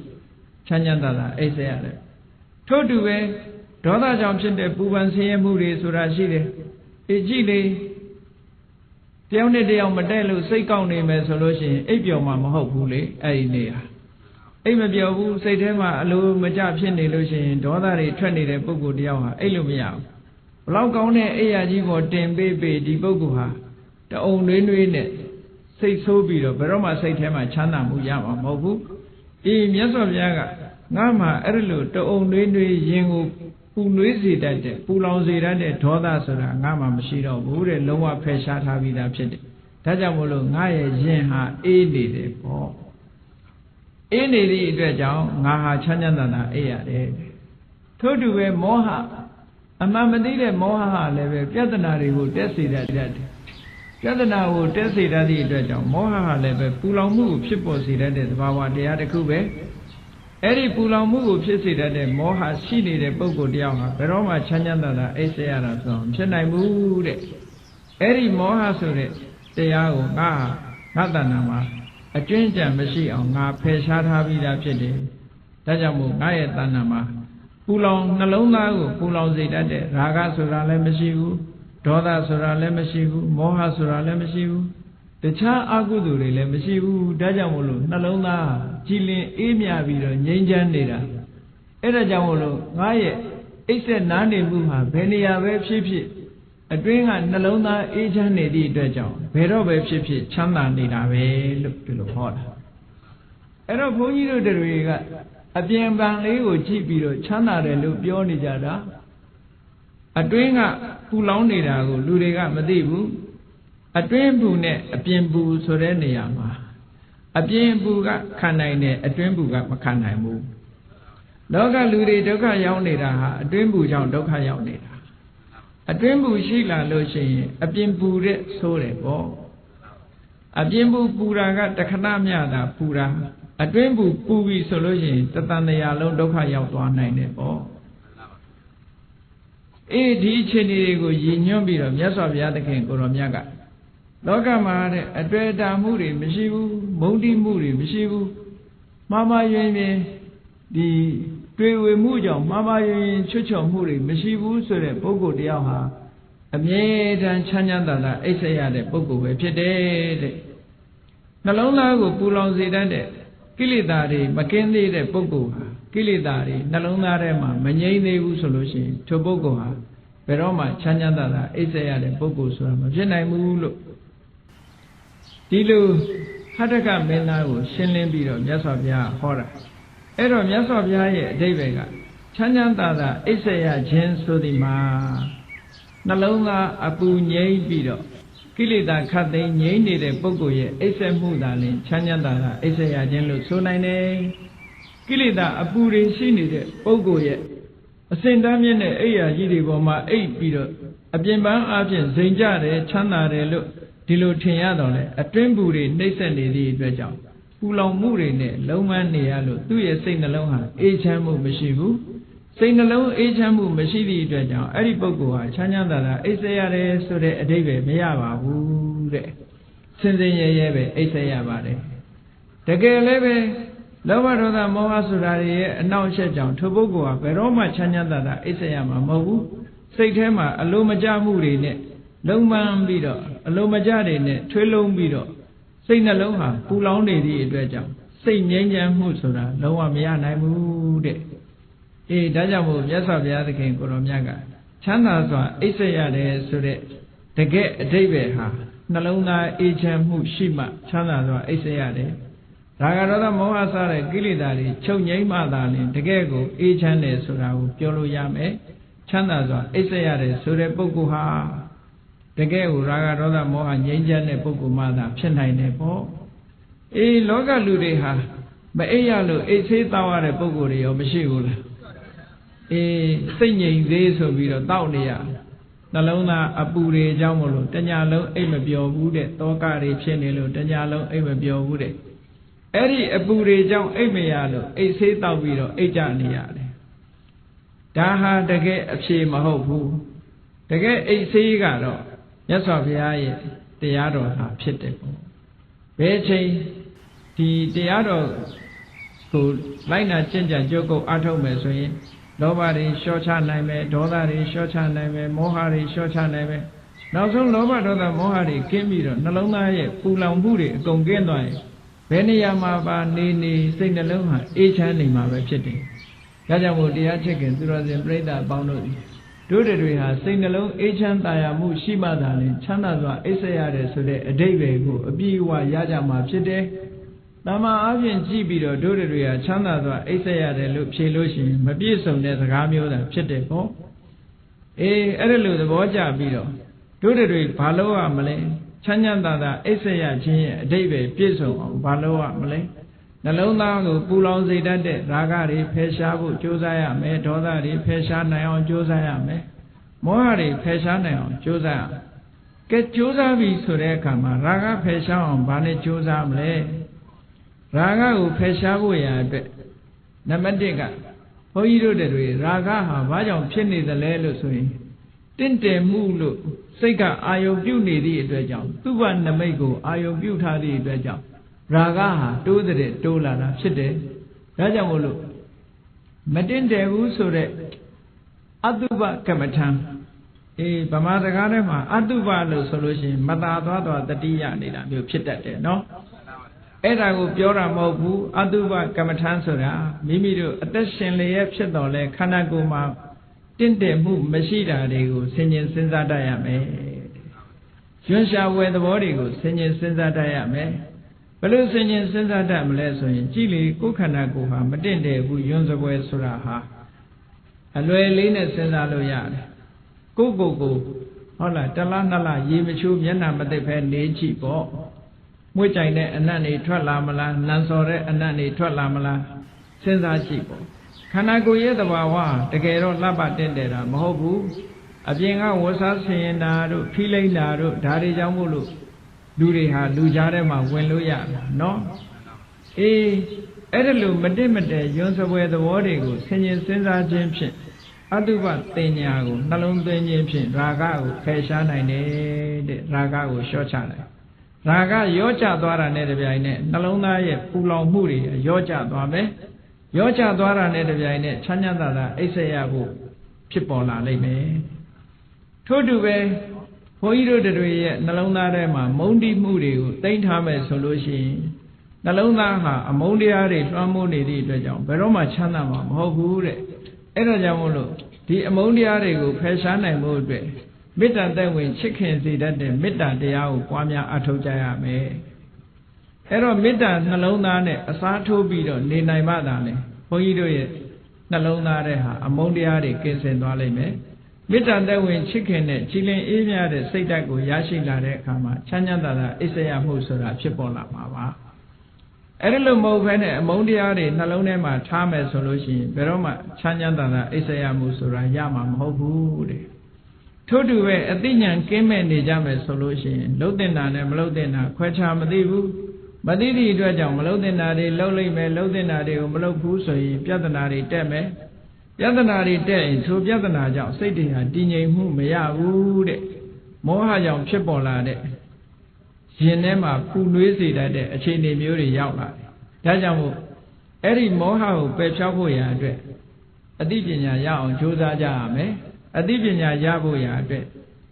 Speaker 1: ချမ်းချမ်းသာသာအိပ်ဆက်ရတယ်ထို့တူပဲဒေါသကြောင့်ဖြစ်တဲ့ပူပန်ဆင်းရဲမှုတွေဆိုတာရှိတယ်အေးကြည့်လေတယောက်နဲ့တယောက်မတည့်လို့စိတ်ကောက်နေမယ်ဆိုလို့ရှိရင်အိပ်ပျော်မှာမဟုတ်ဘူးလေအဲ့ဒီနေဟာအိပ်မပျော်ဘူးစိတ်ထဲမှာအလိုမကျဖြစ်နေလို့ရှိရင်ဒေါသတွေထွက်နေတဲ့ပုဂ္ဂိုလ်တယောက်ဟာအိပ်လို့မရဘူးဘလောက်ကောင်းတဲ့အိယာကြီးပေါ်တင်ပေးဒီပုဂ္ဂိုလ်ဟာတအုံနှွေးနှွေးနဲ့စိတ်ဆိုးပြီးတော့ဘယ်တော့မှစိတ်ထဲမှာချမ်းသာမှုရမှာမဟုတ်ဘူးအေးမြတ်စွာဘုရားကငါမှအဲ့လိုတအုံနှွေးနှွေးရင်ကိုပူနွေးစေတတ်တဲ့ပူလောင်စေတတ်တဲ့ဒေါသဆိုတာငါမှမရှိတော့ဘူးတဲ့လုံးဝဖယ်ရှားထားပြီးသားဖြစ်တယ်ဒါကြောင့်မို့လို့ငါရဲ့ရင်ဟာအေးနေတယ်ပေါ့အေးနေသည့်အတွက်ကြောင့်ငါဟာချမ်းချမ်းသာသာအေးရတယ်ထို့တူပဲမောဟအမှန်မသိတဲ့မောဟဟာလည်းပဲပြဿနာတွေကိုတက်စေတတ်တယ်ပြဿနာကိုတက်စေတတ်သည့်အတွက်ကြောင့်မောဟဟာလည်းပဲပူလောင်မှုကိုဖြစ်ပေါ်စေတတ်တဲ့သဘာဝတရားတစ်ခုပဲအဲ့ဒီပူလောင်မှုကိုဖြစ်စေတတ်တဲ့မောဟရှိနေတဲ့ပုဂ္ဂိုလ်တယောက်ဟာဘယ်တော့မှချမ်းချမ်းသာသာအိပ်ဆက်ရတာဆိုတော့ဖြစ်နိုင်ဘူးတဲ့အဲ့ဒီမောဟဆိုတဲ့တရားကိုငါတဏ္ဍာမှာအကျွင်းကြံမရှိအောင်ငါဖယ်ရှားထားပြီးသားဖြစ်တယ်ဒါကြောင့်မို့ငါရဲ့တဏ္ဍာမှာပူလောင်နှလုံးသားကိုပူလောင်စေတတ်တဲ့ရာဂဆိုတာလည်းမရှိဘူးဒေါသဆိုတာလည်းမရှိဘူးမောဟဆိုတာလည်းမရှိဘူးတခြားအကုသိုလ်တွေလည်းမရှိဘူးဒါကြောင့်မို့လို့နှလုံးသားကြည်လင်အေးမြပြီးတော့ငြိမ်းချမ်းနေတာအဲ့ဒါကြောင့်မို့လို့ငါရဲ့အိပ်ဆက်နားနေမှုဟာဘယ်နေရာပဲဖြစ်ဖြစ်အတွင်းကနှလုံးသားအေးချမ်းနေသည့်အတွက်ကြောင့်ဘယ်တော့ပဲဖြစ်ဖြစ်ချမ်းသာနေတာပဲလို့ဒီလိုဟောတာအဲ့တော့ဘုန်းကြီးတို့တွေကအပြင်ပံလေးကိုကြည့်ပြီးတော့ချမ်းသာတယ်လို့ပြောနေကြတာအတွင်းကပူလောင်နေတာကိုလူတွေကမသိဘူးအတွင်းပူနဲ့အပြင်ပူဆိုတဲ့နေရာမှာအပြင်ပူကခံနိုင်တယ်အတွင်းပူကမခံနိုင်ဘူးလောကလူတွေဒုက္ခရောက်နေတာဟာအတွင်းပူကြောင့်ဒုက္ခရောက်နေတာအတွင်းပူရှိလာလို့ရှိရင်အပြင်ပူတဲ့ဆိုးတယ်ပေါ့အပြင်ပူတာကတခဏမျှတာပူတာအတွင်းပူပြီဆိုလို့ရှိရင်တသံတရားလုံးဒုက္ခရောက်သွားနိုင်တယ်ပေါ့အေးဒီအခြေအနေတွေကိုရည်ညွှန်းပြီးတော့မြတ်စွာဘုရားသခင်ကိုရောမြတ်ကလောကမှာတဲ့အတွေ့အတာမှုတွေမရှိဘူးမုန်းတိမှုတွေမရှိဘူးမှားမှားယွင်းယွင်းဒီတွေ့ဝေမှုကြောင့်မှားမှားယွင်းယွင်းချွတ်ချော်မှုတွေမရှိဘူးဆိုတဲ့ပုဂ္ဂိုလ်တယောက်ဟာအမြဲတမ်းချမ်းချမ်းသာသာအိပ်ဆက်ရတဲ့ပုဂ္ဂိုလ်ပဲဖြစ်တယ်တဲ့နှလုံးသားကိုပူလောင်စေတတ်တဲ့ကိလေသာတွေမကင်းသေးတဲ့ပုဂ္ဂိုလ်ဟာကိလေသာတွေနှလုံးသားထဲမှာမငြိမ့်သေးဘူးဆိုလို့ရှိရင်ထိုပုဂ္ဂိုလ်ဟာဘယ်တော့မှချမ်းချမ်းသာသာအိပ်ဆက်ရတဲ့ပုဂ္ဂိုလ်ဆိုတာမဖြစ်နိုင်ဘူးလို့ဒီလိုဟတ္တကမင်းသားကိုရှင်းလင်းပြီးတော့မြတ်စွာဘုရားဟောတာအဲ့တော့မြတ်စွာဘုရားရဲ့အဓိပ္ပာယ်ကချမ်းချမ်းသာသာအိပ်ဆက်ရခြင်းဆိုသည်မှာနှလုံးသားအပူငြိမ့်ပြီးတော့ကိလေသာခတ်သိမ်းငြိမ့်နေတဲ့ပုဂ္ဂိုလ်ရဲ့အိပ်ဆက်မှုသာလျှင်ချမ်းချမ်းသာသာအိပ်ဆက်ရခြင်းလို့ဆိုနိုင်တယ်ကိလေသာအပူတွေရှိနေတဲ့ပုဂ္ဂိုလ်ရဲ့အစဉ်တမ်းမြင့်တဲ့အိယာကြီးတွေပေါ်မှာအိပ်ပြီးတော့အပြင်ပန်းအပြင်ဇိမ်ကြတယ်ချမ်းသာတယ်လို့ဒီလိုထင်ရတော့လေအတွင်းပူတွေနှိမ့်ဆက်နေသည့်အတွက်ကြောင့်ပူလောင်မှုတွေနဲ့လုံးဝနေရလို့သူ့ရဲ့စိတ်နှလုံးဟာအေးချမ်းမှုမရှိဘူးစိတ်နှလုံးအေးချမ်းမှုမရှိသည့်အတွက်ကြောင့်အဲ့ဒီပုဂ္ဂိုလ်ဟာချမ်းချမ်းသာသာအိပ်ဆက်ရတယ်ဆိုတဲ့အဓိပ္ပာယ်မရပါဘူးတဲ့စင်စင်ရဲရဲပဲအိပ်ဆက်ရပါတယ်တကယ်လည်းပဲလောဘဒေါသမောဟဆိုတာတွေရဲ့အနောက်အရှက်ကြောင့်ထိုပုဂ္ဂိုလ်ဟာဘယ်တော့မှချမ်းချမ်းသာသာအိပ်ဆက်ရမှာမဟုတ်ဘူးစိတ်ထဲမှာအလိုမကျမှုတွေနဲ့လုံးပန်းပြီးတော့အလိုမကျတွေနဲ့ထွေးလုံးပြီးတော့စိတ်နှလုံးဟာပူလောင်နေသည့်အတွက်ကြောင့်စိတ်ငြိမ်းချမ်းမှုဆိုတာလုံးဝမရနိုင်ဘူးတဲ့ဒ ဒါကြောင့်မို့မြတ်စွာဘုရားသခင်ကိုရောမြတ်ကချမ်းသာစွာအိပ်စက်ရတယ်ဆိုတဲ့တကယ်အဓိပ္ပာယ်ဟာနှလုံးသားအေးချမ်းမှုရှိမှချမ်းသာစွာအိပ်စက်ရတယ်ရာဂဒေါသမောဟစတဲ့ကိလေသာတွေချုပ်ငြိမ်းမှသာလျှင်တကယ်ကိုအေးချမ်းတယ်ဆိုတာကိုပြောလို့ရမယ်ချမ်းသာစွာအိပ်စက်ရတယ်ဆိုတဲ့ပုဂ္ဂိုလ်ဟာတကယ်ကိုရာဂဒေါသမောဟငြိမ်းချမ်းတဲ့ပုဂ္ဂိုလ်မှသာဖြစ်နိုင်တယ်ပေါ့လောကလူတွေဟာမအိပ်ရလို့အိပ်ဆေးတောက်ရတဲ့ပုဂ္ဂိုလ်တွေရောမရှိဘူးလားစိတ်ငြိမ်သေးဆိုပြီးတော့တောက်နေရနှလုံးသားအပူတွေအကြောင်းမလို့တညာလုံးအိပ်မပျော်ဘူးတဲ့တောကတွေဖြစ်နေလို့တညာလုံးအိပ်မပျော်ဘူးတဲ့အဲ့ဒီအပူတွေကြောင့်အိပ်မရလို့အိပ်ဆေးတောက်ပြီးတော့အိပ်ကြနေရတယ်ဒါဟာတကယ်အဖြေမဟုတ်ဘူးတကယ်အိပ်ဆေးကတော့မြတ်စွာဘုရားရဲ့တရားတော်ဟာဖြစ်တယ်ပေါ့ဘယ်ချိန်ဒီတရားတော်ကိုလိုက်နာကျင့်ကြံကြိုးကုပ်အားထုတ်မယ်ဆိုရင်လောဘတွေလျှော့ချနိုင်မယ်ဒေါသတွေလျှော့ချနိုင်မယ်မောဟတွေလျှော့ချနိုင်မယ်နောက်ဆုံးလောဘဒေါသမောဟတွေကင်းပြီးတော့နှလုံးသားရဲ့ပူလောင်မှုတွေအကုန်ကင်းသွားရင်ဘယ်နေရာမှာပါနေစိတ်နှလုံးဟာအေးချမ်းနေမှာပဲဖြစ်တယ်ဒါကြောင့်မို့တရားချစ်ခင်သူတော်စင်ပြိဿအပေါင်းတို့တို့တွေဟာစိတ်နှလုံးအေးချမ်းသာယာမှုရှိမှသာလျှင်ချမ်းသာစွာအိပ်စက်ရတယ်ဆိုတဲ့အဓိပ္ပာယ်ကိုအပြည့်အဝရကြမှာဖြစ်တယ်တမန်အားဖြင့်ကြည့်ပြီးတော့တို့တွေဟာချမ်းသာစွာအိပ်စက်ရတယ်လို့ဖြေလို့ရှိရင်မပြည့်စုံတဲ့စကားမျိုးသာဖြစ်တယ်ပေါ့အဲ့ဒါလိုသဘောကျပြီးတော့တို့တွေဘာလို့ရမလဲချမ်းချမ်းသာသာအိပ်စက်ရခြင်းရဲ့အဓိပ္ပာယ်ပြည့်စုံအောင်ဘာလို့ရမလဲနှလုံးသားကိုပူလောင်စေတတ်တဲ့ရာဂတွေဖယ်ရှားဖို့ကြိုးစားရမယ်ဒေါသတွေဖယ်ရှားနိုင်အောင်ကြိုးစားရမယ်မောဟတွေဖယ်ရှားနိုင်အောင်ကြိုးစားရမယ်ကဲကြိုးစားပြီဆိုတဲ့အခါမှာရာဂဖယ်ရှားအောင်ဘာနဲ့ကြိုးစားမလဲရာဂကိုဖယ်ရှားဖို့ရအတွက်နံပါတ်1ကဘုန်းကြီးတို့တွေရာဂဟာဘာကြောင့်ဖြစ်နေသလဲလို့ဆိုရင်တင့်တယ်မှုလို့စိတ်ကအာယုံပြုနေသည့်အတွက်ကြောင့်သူ့ဘနမိတ်ကိုအာယုံပြုထားသည့်အတွက်ကြောင့်ရာဂဟာတိုးတဲ့တိုးလာတာဖြစ်တယ်ဒါကြောင့်မို့လို့မတင့်တယ်ဘူးဆိုတဲ့အတုပကမ္မထံဗမာစကားထဲမှာအတုပလို့ဆိုလို့ရှိရင်မသာသွားတတိယနေတာမျိုးဖြစ်တတ်တယ်နော်အဲ့ဒါကိုပြောတာမဟုတ်ဘူးအတုပကမ္မထံဆိုတာမိမိတို့အသက်ရှင်လျက်ဖြစ်တော်လဲခန္ဓာကိုယ်မှာတင့်တယ်မှုမရှိတာတွေကိုဆင်ញင်စဉ်းစားတတ်ရမယ်ရွှင်ရှားဝယ်သဘောတွေကိုဆင်ញင်စဉ်းစားတတ်ရမယ်ဘယ်လိုဆင်ញင်စဉ်းစားတတ်မလဲဆိုရင်ကြည်လေကိုယ်ခန္ဓာကိုယ်ဟာမတင့်တယ်ဘူးယွန်းစပွဲဆိုတာဟာအလွယ်လေးနဲ့စဉ်းစားလို့ရတယ်ကိုယ်ဟုတ်လားတလားနှစ်လားရေမချိုးမျက်နှာမသိပ်ပဲနေကြည့်ပေါ့မွေးကြိုင်တဲ့အနံ့တွေထွက်လာမလားနံစော်တဲ့အနံ့တွေထွက်လာမလားစဉ်းစားကြည့်ပေါ့ခန္ဓာကိုယ်ရဲ့သဘာဝတကယ်တော့လှပတင့်တယ်တာမဟုတ်ဘူးအပြင်ကဝဆားဆင်တာတို့ဖိလိမ့်တာတို့ဒါတွေကြောင့်မို့လို့လူတွေဟာလူကြားထဲမှာဝင်လို့ရတာနော်အဲ့ဒါလို့မတင့်မတဲယွန်းစပွဲသဘောတွေကိုဆင်ញင်စဉ်းစားခြင်းဖြင့်အတုပတင်ညာကိုနှလုံးသွင်းခြင်းဖြင့်ရာဂကိုဖယ်ရှားနိုင်တယ်တဲ့ရာဂကိုလျှော့ချနိုင်ရာဂရောကျသွားတာနဲ့တပြိုင်နက်နှလုံးသားရဲ့ပူလောင်မှုတွေရောကျသွားမယ်ရောကျသွားတာနဲ့တပြိုင်နက်ချမ်းသာတာအိပ်စက်ရဖို့ဖြစ်ပေါ်လာလိမ့်မယ်ထို့တူပဲဘုန်းကြီးတို့တွေရဲ့နှလုံးသားထဲမှာမုန်းတိမှုတွေကိုတိမ့်ထားမယ်ဆိုလို့ရှိရင်နှလုံးသားဟာအမုန်းတရားတွေလွှမ်းမိုးနေသည့်အတွက်ကြောင့်ဘယ်တော့မှချမ်းသာမှာမဟုတ်ဘူးတဲ့အဲ့ဒါကြောင့်မို့လို့ဒီအမုန်းတရားတွေကိုဖယ်ရှားနိုင်ဖို့အတွက်မေတ္တာသက်ဝင်ချစ်ခင်စေတတ်တဲ့မေတ္တာတရားကိုပွားများအထောက်ကြရမယ်အဲ့တော့မေတ္တာနှလုံးသားနဲ့အစားထိုးပြီးတော့နေနိုင်မှသာလေဘုန်းကြီးတို့ရဲ့နှလုံးသားထဲဟာအမုန်းတရားတွေကင်းစင်သွားလိမ့်မယ်မေတ္တာသက်ဝင်ချစ်ခင်တဲ့ကြည်လင်အေးမြတဲ့စိတ်ဓာတ်ကိုရရှိလာတဲ့အခါမှာချမ်းသာတာအိပ်စက်ရမှုဆိုတာဖြစ်ပေါ်လာမှာပါအဲ့ဒီလိုမဟုတ်ဘဲနဲ့အမုန်းတရားတွေနှလုံးထဲမှာထားမယ်ဆိုလို့ရှိရင်ဘယ်တော့မှချမ်းသာတာအိပ်စက်ရမှုဆိုတာရမှာမဟုတ်ဘူးတဲ့ထို့တူပဲအသိဉာဏ်ကင်းမဲ့နေကြမယ်ဆိုလို့ရှိရင်လှုပ်တင်တာနဲ့မလှုပ်တင်တာခွဲခြားမသိဘူးမသိသည့်အတွက်ကြောင့်မလှုပ်တင်တာတွေလှုပ်လိုက်မယ်လှုပ်တင်တာတွေကိုမလှုပ်ဘူးဆိုရင်ပြဿနာတွေတက်မယ်ပြဿနာတွေတက်ရင်ထိုပြဿနာကြောင့်စိတ်တွေဟာတည်ငြိမ်မှုမရဘူးတဲ့မောဟကြောင့်ဖြစ်ပေါ်လာတဲ့ရင်ထဲမှာပူနွေးစေတတ်တဲ့အခြေအနေမျိုးတွေရောက်လာတယ်ဒါကြောင့်မို့အဲ့ဒီမောဟကိုပယ်ဖြောက်ဖို့ရာအတွက်အသိပညာရအောင်ကြိုးစားကြရမယ်အသိပညာရဖို့ရာအတွက်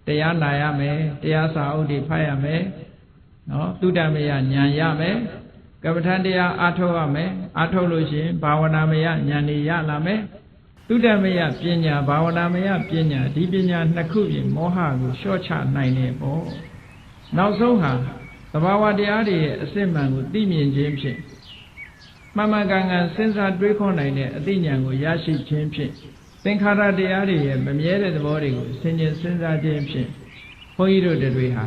Speaker 1: တရားနာရမယ်တရားစာအုပ်တွေဖတ်ရမယ်နော်သုတ္တမယဉာဏ်ရမယ်ကမ္မထတရားအားထုတ်ရမယ်အားထုတ်လို့ရှိရင်ဘာဝနာမယဉာဏ်တွေရလာမယ် သုတမယပညာဘာဝနာမယပညာဒီပညာနှစ်ခုဖြင့်မောဟကိုလျှော့ချနိုင်တယ်ပေါ့နောက်ဆုံးဟာသဘာဝတရားတွေရဲ့အစစ်မှန်ကိုသိမြင်ခြင်းဖြင့်မှန်မှန်ကန်ကန်စဉ်းစားတွေးခေါ်နိုင်တဲ့အသိဉာဏ်ကိုရရှိခြင်းဖြင့်သင်္ခါရတရားတွေရဲ့မမြဲတဲ့သဘောတွေကိုဆင်ခြင်စဉ်းစားခြင်းဖြင့်ဘုန်းကြီးတို့တွေဟာ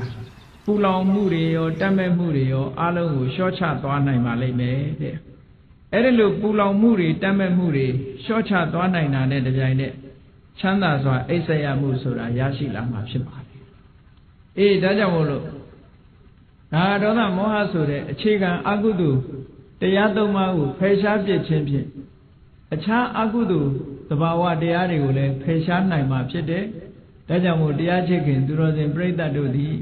Speaker 1: ပူလောင်မှုတွေရောတတ်မဲ့မှုတွေရောအလုံးကိုလျှော့ချသွားနိုင်ပါလိမ့်မယ်တဲ့အဲ့ဒီလိုပူလောင်မှုတွေတတ်မဲ့မှုတွေလျှော့ချသွားနိုင်တာနဲ့တပြိုင်နက်ချမ်းသာစွာအိပ်စက်ရမှုဆိုတာရရှိလာမှာဖြစ်ပါတယ်အေးဒါကြောင့်မို့လို့ဒါဒေါသမောဟဆိုတဲ့အခြေခံအကုသိုလ်တရားသုံးပါးကိုဖယ်ရှားပြစ်ခြင်းဖြင့်အခြားအကုသိုလ်သဘာဝတရားတွေကိုလည်းဖယ်ရှားနိုင်မှာဖြစ်တယ်ဒါကြောင့်မို့တရားချစ်ခင်သူတော်စင်ပြိဿတ်တို့သည်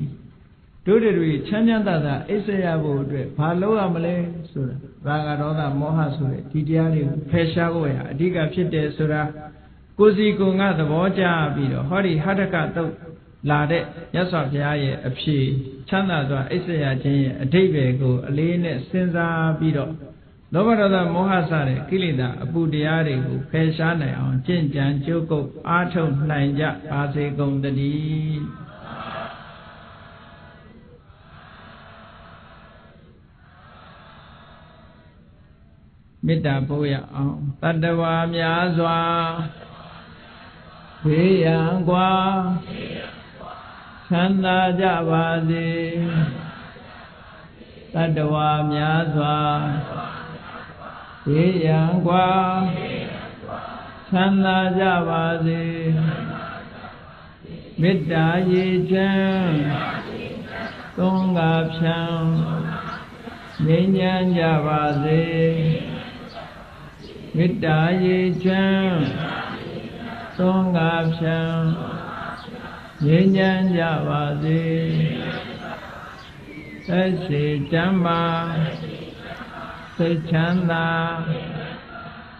Speaker 1: တို့တွေချမ်းချမ်းသာသာအိပ်စက်ရဖို့အတွက်ဘာလုပ်ရမလဲဆိုတာရာဂဒေါသမောဟဆိုတဲ့ဒီတရားတွေကိုဖယ်ရှားဖို့ရအဓိကဖြစ်တယ်ဆိုတာကိုယ်စီကိုယ်ငါသဘောကျပြီးတော့ဟောဒီဟတ္တကတုတ်လာတဲ့မြတ်စွာဘုရားရဲ့အဖြေချမ်းသာစွာအိပ်စက်ရခြင်းရဲ့အဓိပ္ပာယ်ကိုအလေးနဲ့စဉ်းစားပြီးတော့လောဘဒေါသမောဟစတဲ့ကိလေသာအပူတရားတွေကိုဖယ်ရှားနိုင်အောင်ကျင့်ကြံကြိုးကုပ်အားထုတ်နိုင်ကြပါစေကုန်သတည်းမေတ္တာပို့ရအောင်တတ္တဝါများစွာဘေးရန်ကွာချမ်းသာကြပါစေတတ္တဝါများစွာဘေးရန်ကွာချမ်းသာကြပါစေမေတ္တာရေချမ်းသုံးငါဖြံငြိမ်းချမ်းကြပါစေမေတ္တာရေချမ်းသုံးငါဖြံငြိမ်းချမ်းကြပါစေသက်ရှိချမ်းသာစိတ်ချမ်းသာ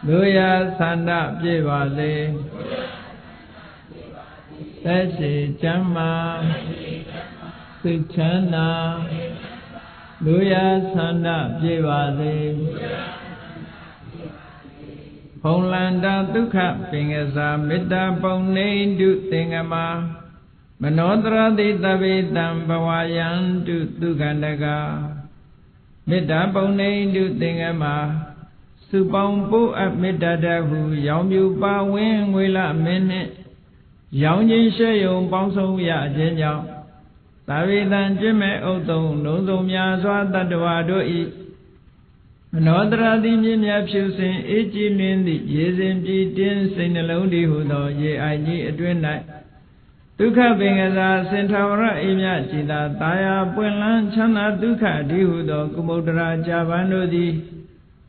Speaker 1: လူရဆန္ဒပြည့်ပါစေသက်ရှိချမ်းသာစိတ်ချမ်းသာလူရဆန္ဒပြည့်ပါစေဖုံလန္တာဒုက္ခပင်ကစားမေတ္တာပုံနေတုသင်္ကမမနောတရတိတဗေတံဘဝယံတုဒုက္ခန္တကမေတ္တာပုံနေတုသင်္ကမစုပေါင်းပို့အပ်မေတ္တာတဟုရောင်ပြူပါဝင်းငွေလမင်းနှင့်ရောင်ချင်းရှဲယုံပေါင်းဆုံးရခြင်းကြောင့်သဗေတံကျင့်မဲ့ဥဒ္ဒုံလုံးစုံများစွာတတ္တဝါတို့ဤမနောတရာတိမြင့်မြတ်ဖြူစင်အေးကြည်လင်းသည့်ရေစဉ်ပြည်တင်းစိတ်နှလုံးတည်ဟုသောရေအိုင်ကြီးအတွင်း၌ဒုက္ခပင်ကစားစင်ထာဝရအိမြကြည်သာတာယာပွင့်လန်းချမ်းသာဒုက္ခတည်ဟုသောကုမုဒ္ဒရာကြာပန်တို့သည်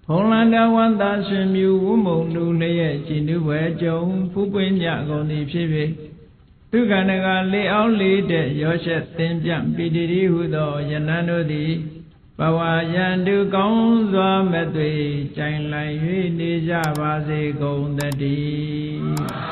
Speaker 1: ဖုံလန္တဝန္တာရှင်မြူဝုမုံလူလျက်ကြည်နုဘွယ်ကြုံဖူးပွင့်မြကုန်သည်ဖြစ်၍ဒုက္ခနကလေအောင်လေးတဲ့ရောရှက်သင်ပြပီတိတိဟုသောယနန်းတို့သည်ဘဝယံတုကောင်းစွာမသွေကြိုင်လိုက်၍နေကြပါစေကုန်သတည်း